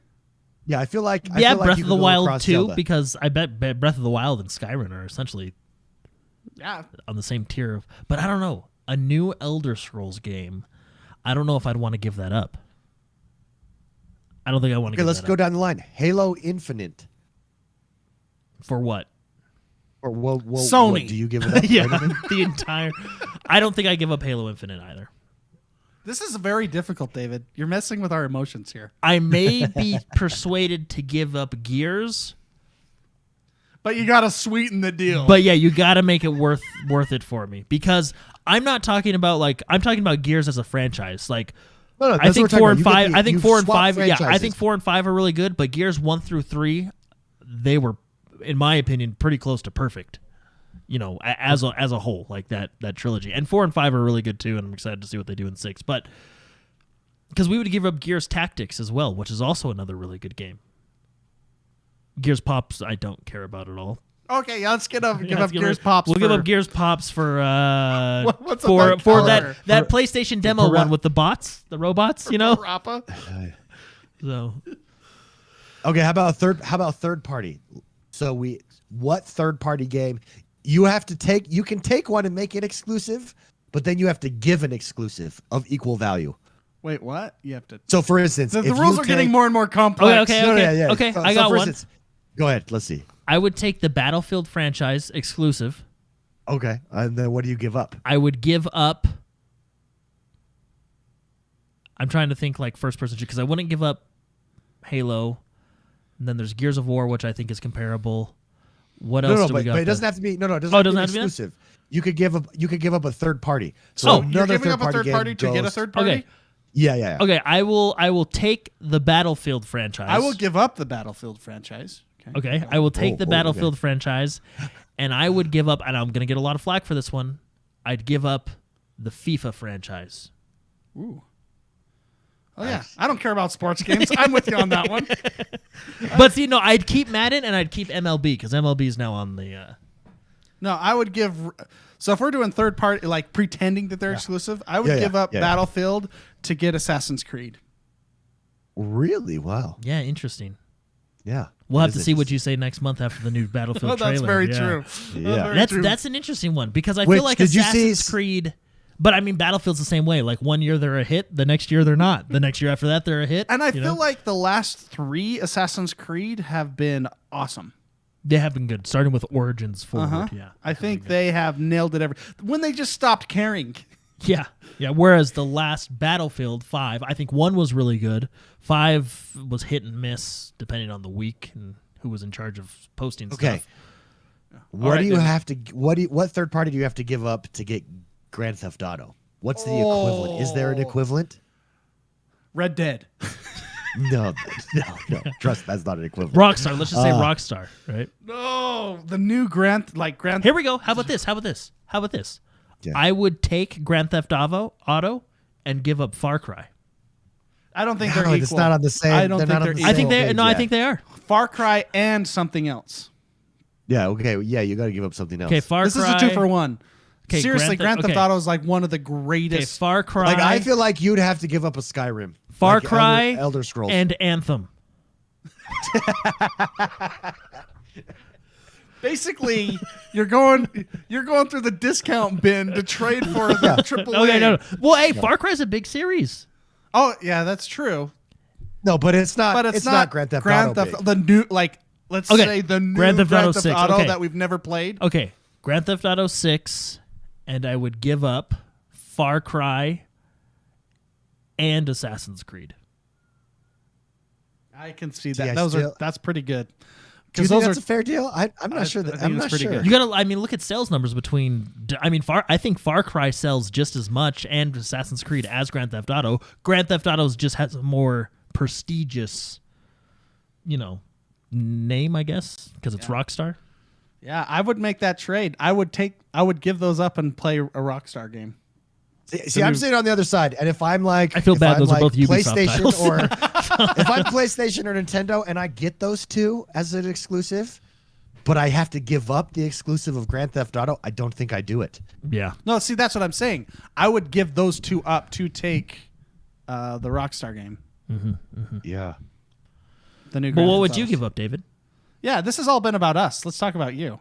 yeah, I feel like Yeah, you Breath could of the go Wild across 2, Zelda. because I bet Breath of the Wild and Skyrim are essentially Yeah. on the same tier of. But I don't know. A new Elder Scrolls game, I don't know if I'd want to give that up. I don't think I want to Okay, give let's that go up. down the line. Halo Infinite. For what? Or well, Sony. what, do you give it up? Yeah, Right? the entire. I don't think I give up Halo Infinite either. This is very difficult, David. You're messing with our emotions here. I may be persuaded to give up Gears. But you gotta sweeten the deal. But yeah, you got to make it worth it for me, because I'm not talking about I'm talking about Gears as a franchise. Like, No, I think 4 and 5. I think 4 and 5. Yeah, I franchises. think 4 and 5 are really good. But Gears 1 through 3, they were, in my opinion, pretty close to perfect. As a whole, like that trilogy. And 4 and 5 are really good too, and I'm excited to see what they do in 6. But because we would give up Gears Tactics as well, which is also another really good game. Gears Pops, I don't care about at all. Okay, yeah, let's give up Gears Pops. We'll give up Gears Pops for What's for color? that PlayStation demo one with the bots, the robots, Rappa. So Okay, how about third party? So what third party game you can take one and make it exclusive, but then you have to give an exclusive of equal value. Wait, what? You have to. So for instance, The if rules you are getting take- more and more complex. Okay. No, yeah. Okay, So I got for one. instance, go ahead. Let's see. I would take the Battlefield franchise exclusive. Okay, and then what do you give up? I would give up. I'm trying to think like first person, because I wouldn't give up Halo. And then there's Gears of War, which I think is comparable. What else do we got? But it doesn't have to be. No, it doesn't Oh, have it to doesn't be have to be that? exclusive. You could give up a third party. Oh, You're another giving up a third game party to get a goes- third party? Okay. Yeah. Okay, I will take the Battlefield franchise. I will give up the Battlefield franchise. Okay, I will take the okay. Battlefield franchise, and I would give up, and I'm going to get a lot of flack for this one, I'd give up the FIFA franchise. Ooh. Oh, yeah. I don't care about sports games. I'm with you on that one. But see, no, I'd keep Madden and I'd keep MLB, because MLB is now on the... No, I would give. So if we're doing third party, like pretending that they're exclusive, I would give up Battlefield to get Assassin's Creed. Really? Wow. Yeah, interesting. Yeah. We'll have to see what you say next month after the new Battlefield trailer. That's very Yeah. true. Yeah. That's an interesting one, because I Which, feel like did you Assassin's see- Creed... But I mean, Battlefield's the same way. Like 1 year they're a hit, the next year they're not. The next year after that they're a hit. And I you feel know? like the last 3 Assassin's Creed have been awesome. They have been good, starting with Origins forward. Yeah, I think they have nailed it when they just stopped caring. yeah. Whereas the last Battlefield 5, I think 1 was really good. 5 was hit and miss depending on the week and who was in charge of posting Okay. stuff. What do you have to? What third party do you have to give up to get Grand Theft Auto? What's the equivalent? Is there an equivalent? Red Dead. No. Trust, that's not an equivalent. Rockstar. Let's just say Rockstar, right? No, the new Grand. Here we go. How about this? Yeah. I would take Grand Theft Auto and give up Far Cry. I don't think No, they're equal. it's not on the same. I don't they're think not they're on the equal. I think same they. page No, I yet. think they are. Far Cry and something else. Yeah. Okay. Yeah. You got to give up something else. Okay, Far This Cry. is a 2-for-1. Okay, Seriously, Grand Theft okay. Auto is like one of the Okay, greatest. Far Cry. Like I feel like you'd have to give up a Skyrim. Far like Cry, Elder Scrolls. and Anthem. Basically, you're going through the discount bin to trade for the AAA. Okay, no. Well, hey, Far Cry's a big series. Oh yeah, that's true. No, but it's not. But it's not Grand Theft Auto. big. the new let's Okay, say the new Grand Theft Auto 6, okay. that we've never played. Okay, Grand Theft Auto 6, and I would give up Far Cry and Assassin's Creed. I can see See, that. That's pretty good. Do you Because think those that's are a fair deal? I'm not sure I that. think I'm it's not pretty sure. good. You gotta, I mean, look at sales numbers between. I think Far Cry sells just as much and Assassin's Creed as Grand Theft Auto. Grand Theft Auto just has a more prestigious, name, I guess, because it's Rockstar. Yeah, I would make that trade. I would give those up and play a Rockstar game. See, I'm sitting on the other side, and if I'm like, I feel if bad. I'm Those are like both Ubisoft PlayStation titles. or if I'm PlayStation or Nintendo, and I get those two as an exclusive, but I have to give up the exclusive of Grand Theft Auto, I don't think I do it. Yeah. No, see, that's what I'm saying. I would give those two up to take the Rockstar game. Yeah. The new. Well, Grand what Theft would you Autos. give up, David? Yeah, this has all been about us. Let's talk about you.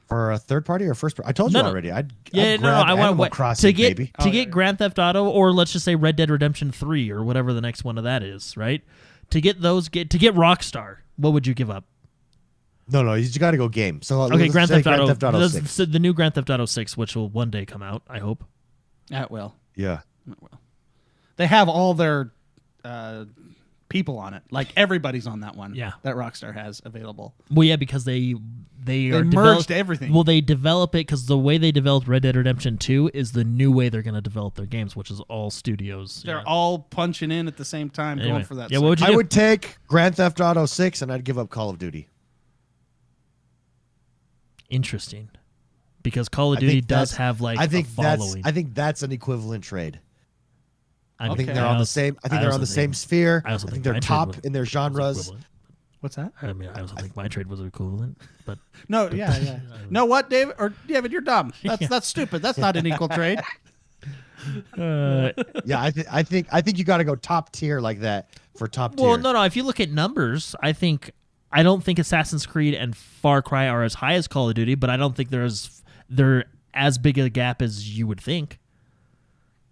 For a third party or first party? I told you already. I'd Yeah, no, grab I want Animal Crossing, to get baby. to get Grand Theft Auto, or let's just say Red Dead Redemption 3 or whatever the next one of that is, right? To get Rockstar, what would you give up? No, you got to go game. So Okay, let's Grand say Theft Auto 6. the new Grand Theft Auto 6, which will one day come out, I hope. At will. Yeah. They have all their people on it. Like everybody's on that one. Yeah. That Rockstar has available. Well, yeah, because they merged everything. Well, they develop it because the way they developed Red Dead Redemption 2 is the new way they're going to develop their games, which is all studios. They're all punching in at the same time, Anyway. going for that. Yeah, what would you I do? would take Grand Theft Auto 6 and I'd give up Call of Duty. Interesting. Because Call of I Duty think does that's- have like I think a following. I think that's an equivalent trade. I think Okay. they're on the same. I think they're on the same sphere. I also think think they're my trade top was- in their was genres. equivalent. What's that? I mean, I also think my trade was equivalent, but No, yeah. No, what, David? Or David, you're dumb. That's stupid. That's not an equal trade. uh, Yeah, I think you got to go top tier like that for top tier. well, no. If you look at numbers, I don't think Assassin's Creed and Far Cry are as high as Call of Duty, but I don't think they're as big a gap as you would think.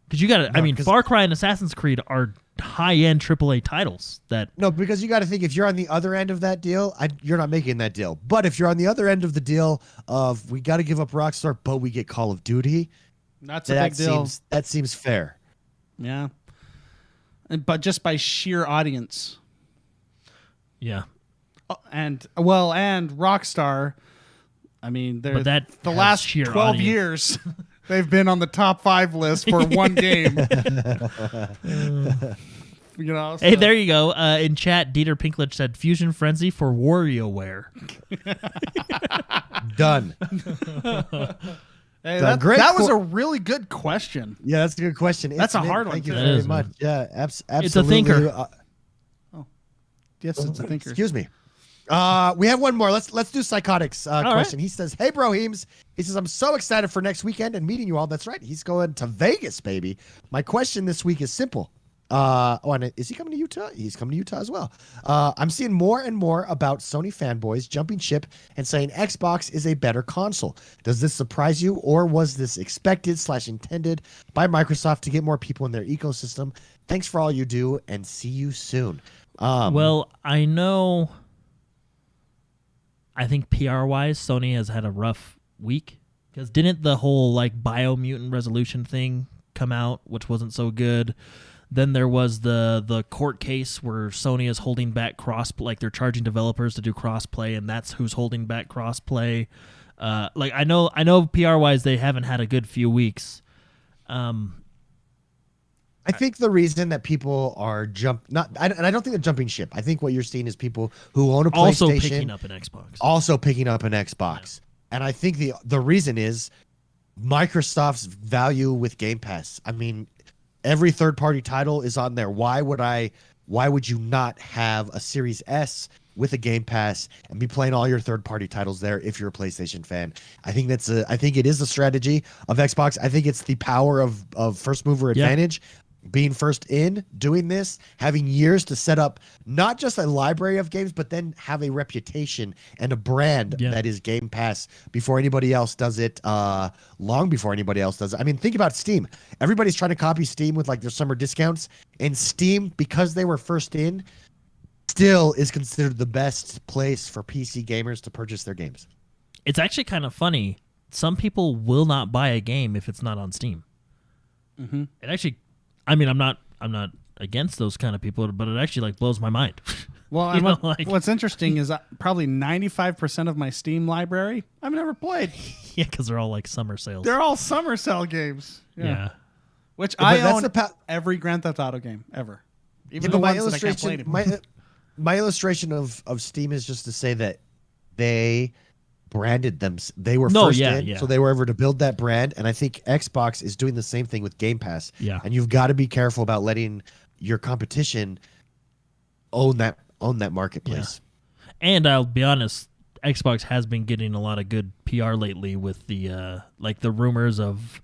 Because you got to, I mean, 'cause- Far Cry and Assassin's Creed are high-end AAA titles that. No, because you got to think if you're on the other end of that deal, you're not making that deal. But if you're on the other end of the deal of we got to give up Rockstar, but we get Call of Duty, That's a big deal. that seems fair. Yeah. But just by sheer audience. Yeah. And Rockstar, I mean, they're But that the has last sheer 12 audience. years they've been on the top 5 list for one game. You know, Hey, so- there you go. In chat, Dieter Pinklich said Fusion Frenzy for WarioWare. Done. Hey, Done. Great that was qu- a really good question. Yeah, that's a good question. That's a Infinite, hard one, Thank you too. That very is, much. man. Yeah, absolutely. It's a thinker. Yes, it's a thinker. Excuse me. We have one more. Let's do psychotics question. right. He says, "Hey, Broheems." He says, "I'm so excited for next weekend and meeting you all." That's right. He's going to Vegas, baby. My question this week is simple. And is he coming to Utah? He's coming to Utah as well. I'm seeing more and more about Sony fanboys jumping ship and saying Xbox is a better console. Does this surprise you, or was this expected / intended by Microsoft to get more people in their ecosystem? Thanks for all you do, and see you soon. Well, I know. I think PR-wise, Sony has had a rough week. Because didn't the whole like biomutant resolution thing come out, which wasn't so good? Then there was the court case where Sony is holding back like they're charging developers to do crossplay, and that's who's holding back crossplay. Like I know PR-wise they haven't had a good few weeks. I think the reason that people are and I don't think they're jumping ship. I think what you're seeing is people who own a PlayStation Also picking up an Xbox. also picking up an Xbox. And I think the reason is Microsoft's value with Game Pass. I mean, every third-party title is on there. Why would you not have a Series S with a Game Pass and be playing all your third-party titles there if you're a PlayStation fan? I think it is a strategy of Xbox. I think it's the power of first mover advantage. Being first in, doing this, having years to set up not just a library of games, but then have a reputation and a brand that is Game Pass before anybody else does it, long before anybody else does it. I mean, think about Steam. Everybody's trying to copy Steam with like their summer discounts, and Steam, because they were first in, still is considered the best place for PC gamers to purchase their games. It's actually kind of funny. Some people will not buy a game if it's not on Steam. Mm-hmm. It actually, I mean, I'm not against those kind of people, but it actually like blows my mind. Well, You and know, like- what's interesting is probably 95% of my Steam library I've never played. Yeah, because they're all like summer sales. They're all summer sale games. yeah. Which But I that's own the every Grand Theft Auto game ever. Even Yeah, the but ones that I can't play anymore. my illustration of Steam is just to say that they branded them. They were No, first yeah, in, yeah. so they were able to build that brand. And I think Xbox is doing the same thing with Game Pass. Yeah. And you've got to be careful about letting your competition own that marketplace. And I'll be honest, Xbox has been getting a lot of good PR lately with the like the rumors of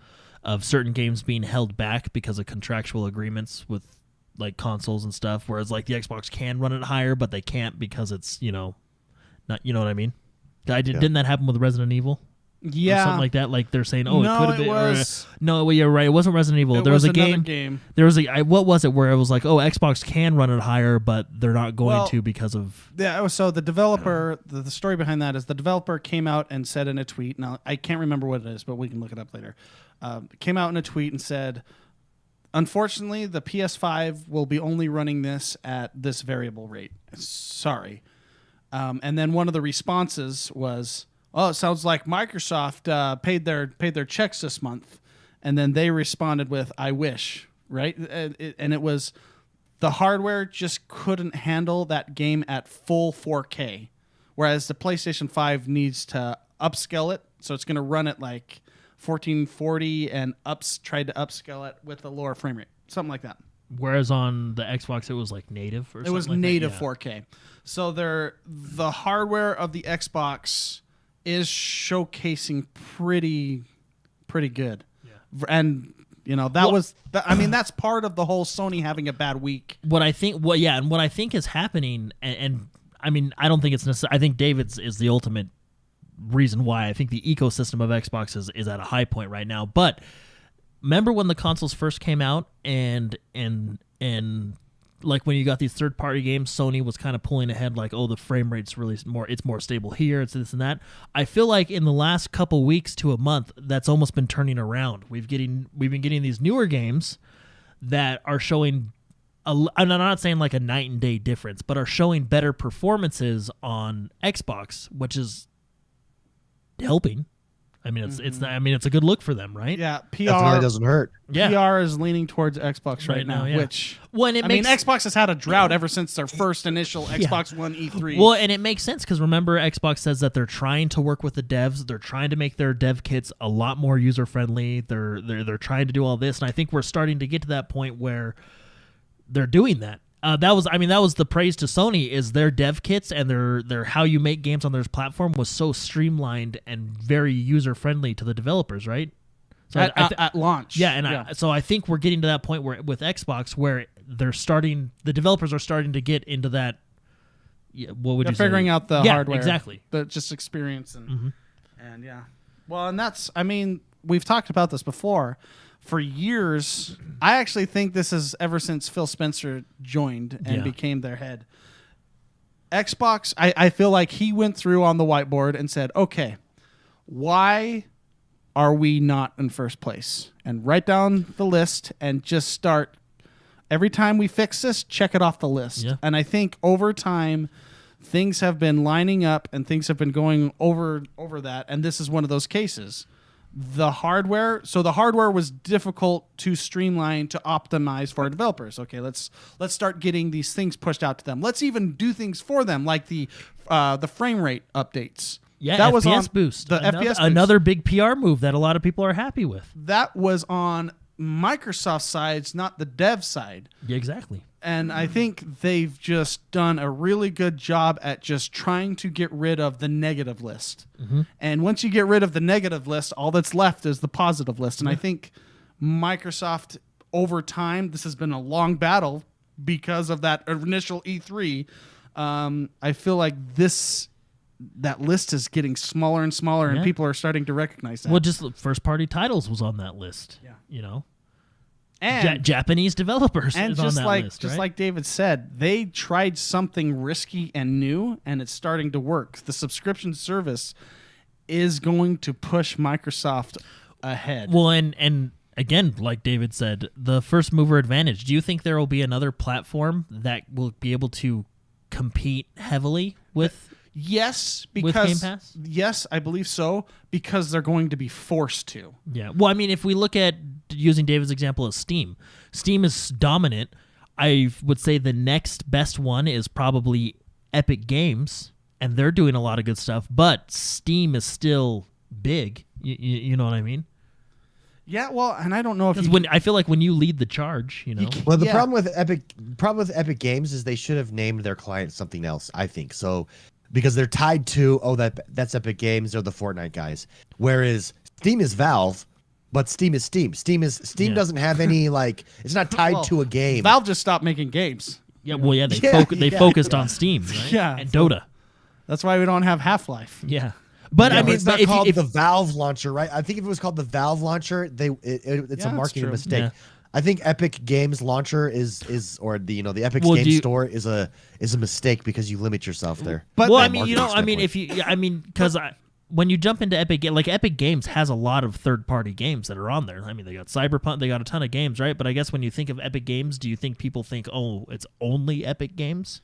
certain games being held back because of contractual agreements with like consoles and stuff. Whereas like the Xbox can run it higher, but they can't because it's not what I mean. Didn't that happen with Resident Evil? Or Yeah. something like that. Like they're saying, oh, No, it could have it been. was- No, well, you're right. It wasn't Resident Evil. It There was a another game. There was what was it where it was like, oh, Xbox can run it higher, but they're not going to because of. Yeah, so the developer, the story behind that is the developer came out and said in a tweet, now I can't remember what it is, but we can look it up later, came out in a tweet and said unfortunately, the PS5 will be only running this at this variable rate. Sorry. And then one of the responses was, "Oh, it sounds like Microsoft paid their checks this month." And then they responded with, "I wish," right? And it was the hardware just couldn't handle that game at full 4K, whereas the PlayStation 5 needs to upscale it, so it's going to run at like 1440 and tried to upscale it with a lower frame rate, something like that. Whereas on the Xbox, it was like native or something. It was like native that? Yeah. 4K. So the hardware of the Xbox is showcasing pretty good. Yeah. And that's part of the whole Sony having a bad week. What I think is happening, and I mean, I don't think it's necessary. I think David's is the ultimate reason why I think the ecosystem of Xbox is at a high point right now. But remember when the consoles first came out and like when you got these third-party games, Sony was kind of pulling ahead, like, oh, the frame rate's really it's more stable here, it's this and that. I feel like in the last couple weeks to a month, that's almost been turning around. We've been getting these newer games that are showing, I'm not saying like a night and day difference, but are showing better performances on Xbox, which is helping. I mean, it's a good look for them, right? Yeah, PR definitely doesn't hurt. Yeah. PR is leaning towards Xbox right now, yeah. which Xbox has had a drought ever since their first initial Xbox One E3. Well, and it makes sense because remember, Xbox says that they're trying to work with the devs. They're trying to make their dev kits a lot more user friendly. They're trying to do all this, and I think we're starting to get to that point where they're doing that. That was the praise to Sony, is their dev kits and their how you make games on their platform was so streamlined and very user friendly to the developers, right? So at launch, so I think we're getting to that point where with Xbox where the developers are starting to get into that. Yeah, what would they're you say? figuring out the hardware, exactly, the just experience and yeah. Well, and that's we've talked about this before. For years, I actually think this is ever since Phil Spencer joined and became their head. Xbox, I feel like he went through on the whiteboard and said, okay, why are we not in first place? And write down the list and just start. Every time we fix this, check it off the list. Yeah. And I think over time, things have been lining up and things have been going over that. And this is one of those cases. The hardware was difficult to streamline, to optimize for our developers. Okay, let's start getting these things pushed out to them. Let's even do things for them, like the frame rate updates. Yeah, that FPS was on boost. FPS boost. Another big PR move that a lot of people are happy with. That was on Microsoft's side, not the dev side. Yeah, exactly. And I think they've just done a really good job at just trying to get rid of the negative list. Mm-hmm. And once you get rid of the negative list, all that's left is the positive list. And I think Microsoft, over time, this has been a long battle because of that initial E3. I feel like that list is getting smaller and smaller, and people are starting to recognize that. Well, just first-party titles was on that list. Yeah, you know. And Japanese developers and is on that list, just right? like David said, they tried something risky and new, and it's starting to work. The subscription service is going to push Microsoft ahead. Well, and again, like David said, the first mover advantage. Do you think there will be another platform that will be able to compete heavily with? Yes, because with Game Pass? Yes, I believe so, because they're going to be forced to. Yeah. Well, I mean, if we look at using David's example of Steam is dominant. I would say the next best one is probably Epic Games, and they're doing a lot of good stuff, but Steam is still big. You know what I mean? Yeah, well, and I don't know if I feel like when you lead the charge, you know. Well, the problem with Epic Games is they should have named their client something else, I think. So because they're tied to that's Epic Games, they're the Fortnite guys. Whereas Steam is Valve, but Steam is Steam. Steam doesn't have any it's not tied to a game. Valve just stopped making games. Yeah, well, yeah, they focused on Steam, right? Yeah, and Dota. That's why we don't have Half-Life. Yeah. But I mean, it's not called the Valve launcher, right? I think if it was called the Valve launcher, it's a marketing mistake. Yeah. I think Epic Games launcher is the Epic Games Store is a mistake because you limit yourself there. But well, I mean, because when you jump into Epic Games has a lot of third-party games that are on there. I mean, they got Cyberpunk, they got a ton of games, right? But I guess when you think of Epic Games, do you think people think, oh, it's only Epic Games?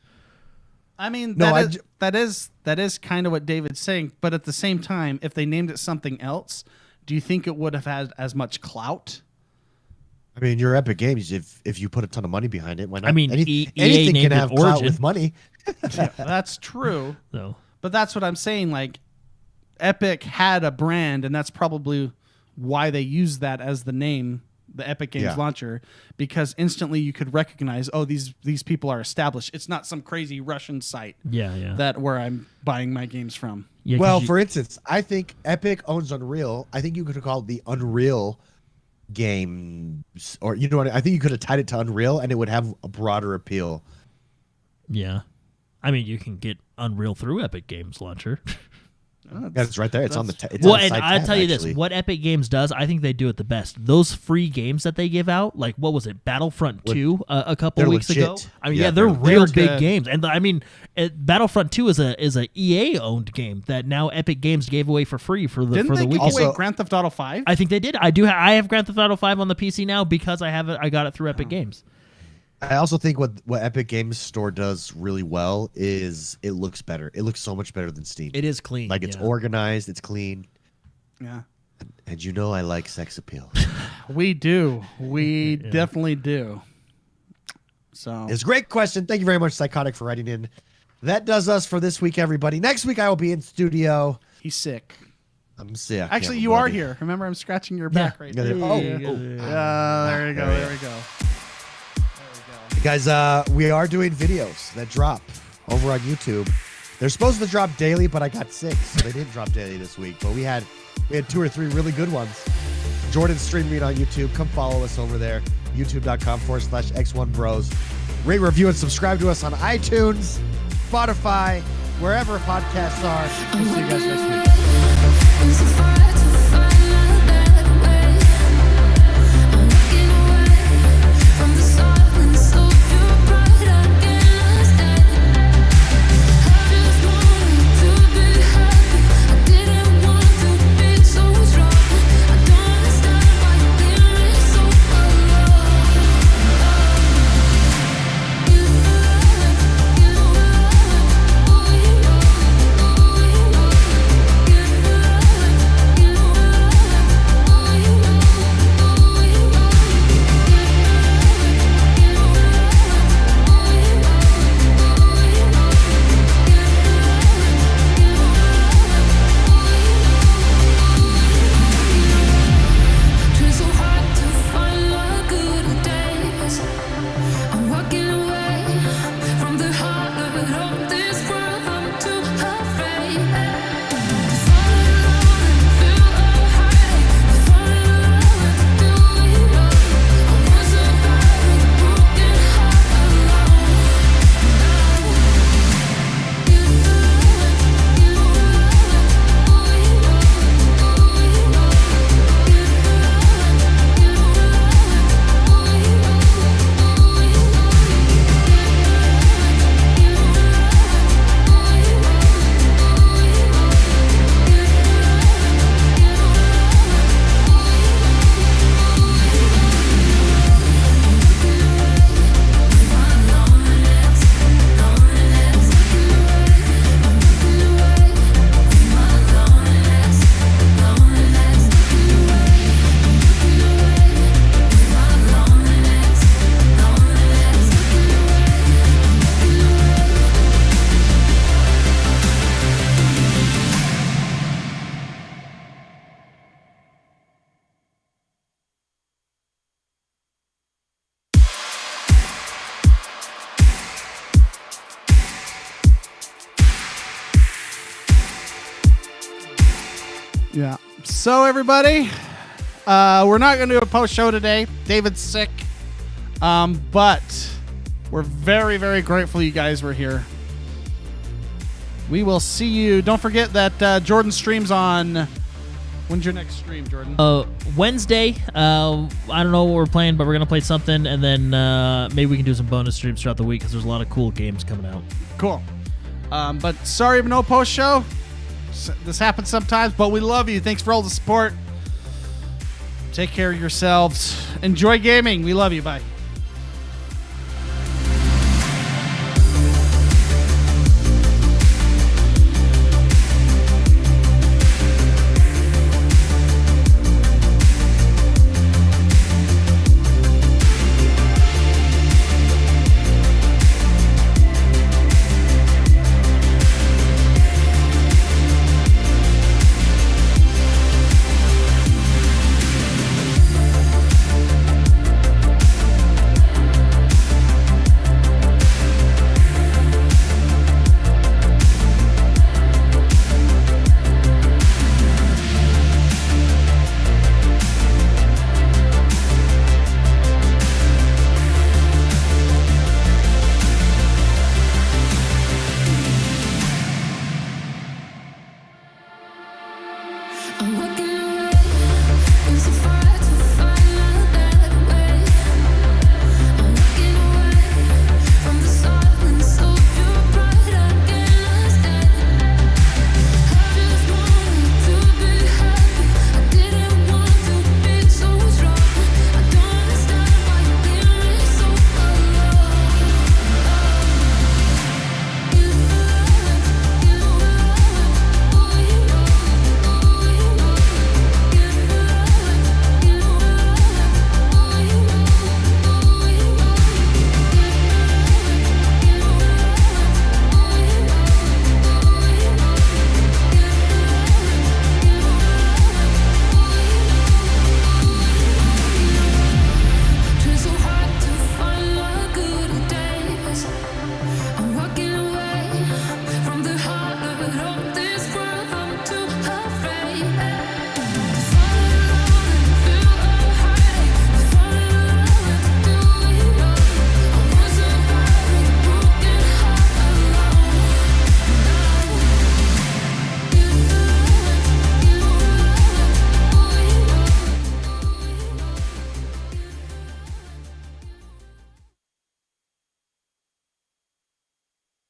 I mean, No, that is kind of what David's saying. But at the same time, if they named it something else, do you think it would have had as much clout? I mean, you're Epic Games. If you put a ton of money behind it, why not? I mean, anything named can it have clout Origin. with money. Yeah, that's true. So But that's what I'm saying. Like, Epic had a brand, and that's probably why they used that as the name, the Epic Games launcher, because instantly you could recognize, oh, these people are established. It's not some crazy Russian site that where I'm buying my games from. Yeah, Well, for instance, I think Epic owns Unreal. I think you could have called the Unreal games, or you know what? I think you could have tied it to Unreal, and it would have a broader appeal. yeah. I mean, you can get Unreal through Epic Games Launcher. That's right there. It's on the. Well, and I'll tell you this: what Epic Games does, I think they do it the best. Those free games that they give out, like what was it, Battlefront 2, a couple weeks legit. ago. I mean, Yeah, they're they're real big good. games, and I mean, Battlefront 2 is a EA owned game that now Epic Games gave away for free for the Didn't for they the give weekend. away Also- Grand Theft Auto 5? I think they did. I have Grand Theft Auto 5 on the PC now because I have it. I got it through Epic Games. I also think what Epic Games Store does really well is it looks better. It looks so much better than Steam. It is clean. Like it's organized, it's clean, Yeah. and you know I like sex appeal. We do. We definitely do. So It's a great question. Thank you very much, Psychotic, for writing in. That does us for this week, everybody. Next week I will be in studio. he's sick. I'm sick. Actually, Yeah, you are buddy. here. Remember, I'm scratching your back right Yeah, now. there- oh, There we go. There we go. Guys, we are doing videos that drop over on YouTube. They're supposed to drop daily, but I got sick, so they didn't drop daily this week. But we had 2 or 3 really good ones. Jordan's streaming it on YouTube. Come follow us over there. YouTube.com/X1Bros. Rate, review, and subscribe to us on iTunes, Spotify, wherever podcasts are. We'll see you guys next week. It's a fight to find my better way. I'm walking away from the silence of your bright against it. I just wanted to be happy. I didn't want to be so strong. I don't understand why you leave me so alone. Trying so hard to find my good days. I'm walking away from the heart of this world. I'm too afraid to fall in love and feel alright. To fall in love and do it all. I was survived with a broken heart Yeah. So everybody, we're not going to do a post show today. David's sick, but we're very, very grateful you guys were here. We will see you. Don't forget that Jordan streams on. When's your next stream, Jordan? Wednesday. I don't know what we're playing, but we're gonna play something, and then maybe we can do some bonus streams throughout the week because there's a lot of cool games coming out. Cool. But sorry, no post show. This happens sometimes, but we love you. Thanks for all the support. Take care of yourselves. Enjoy gaming. We love you. Bye.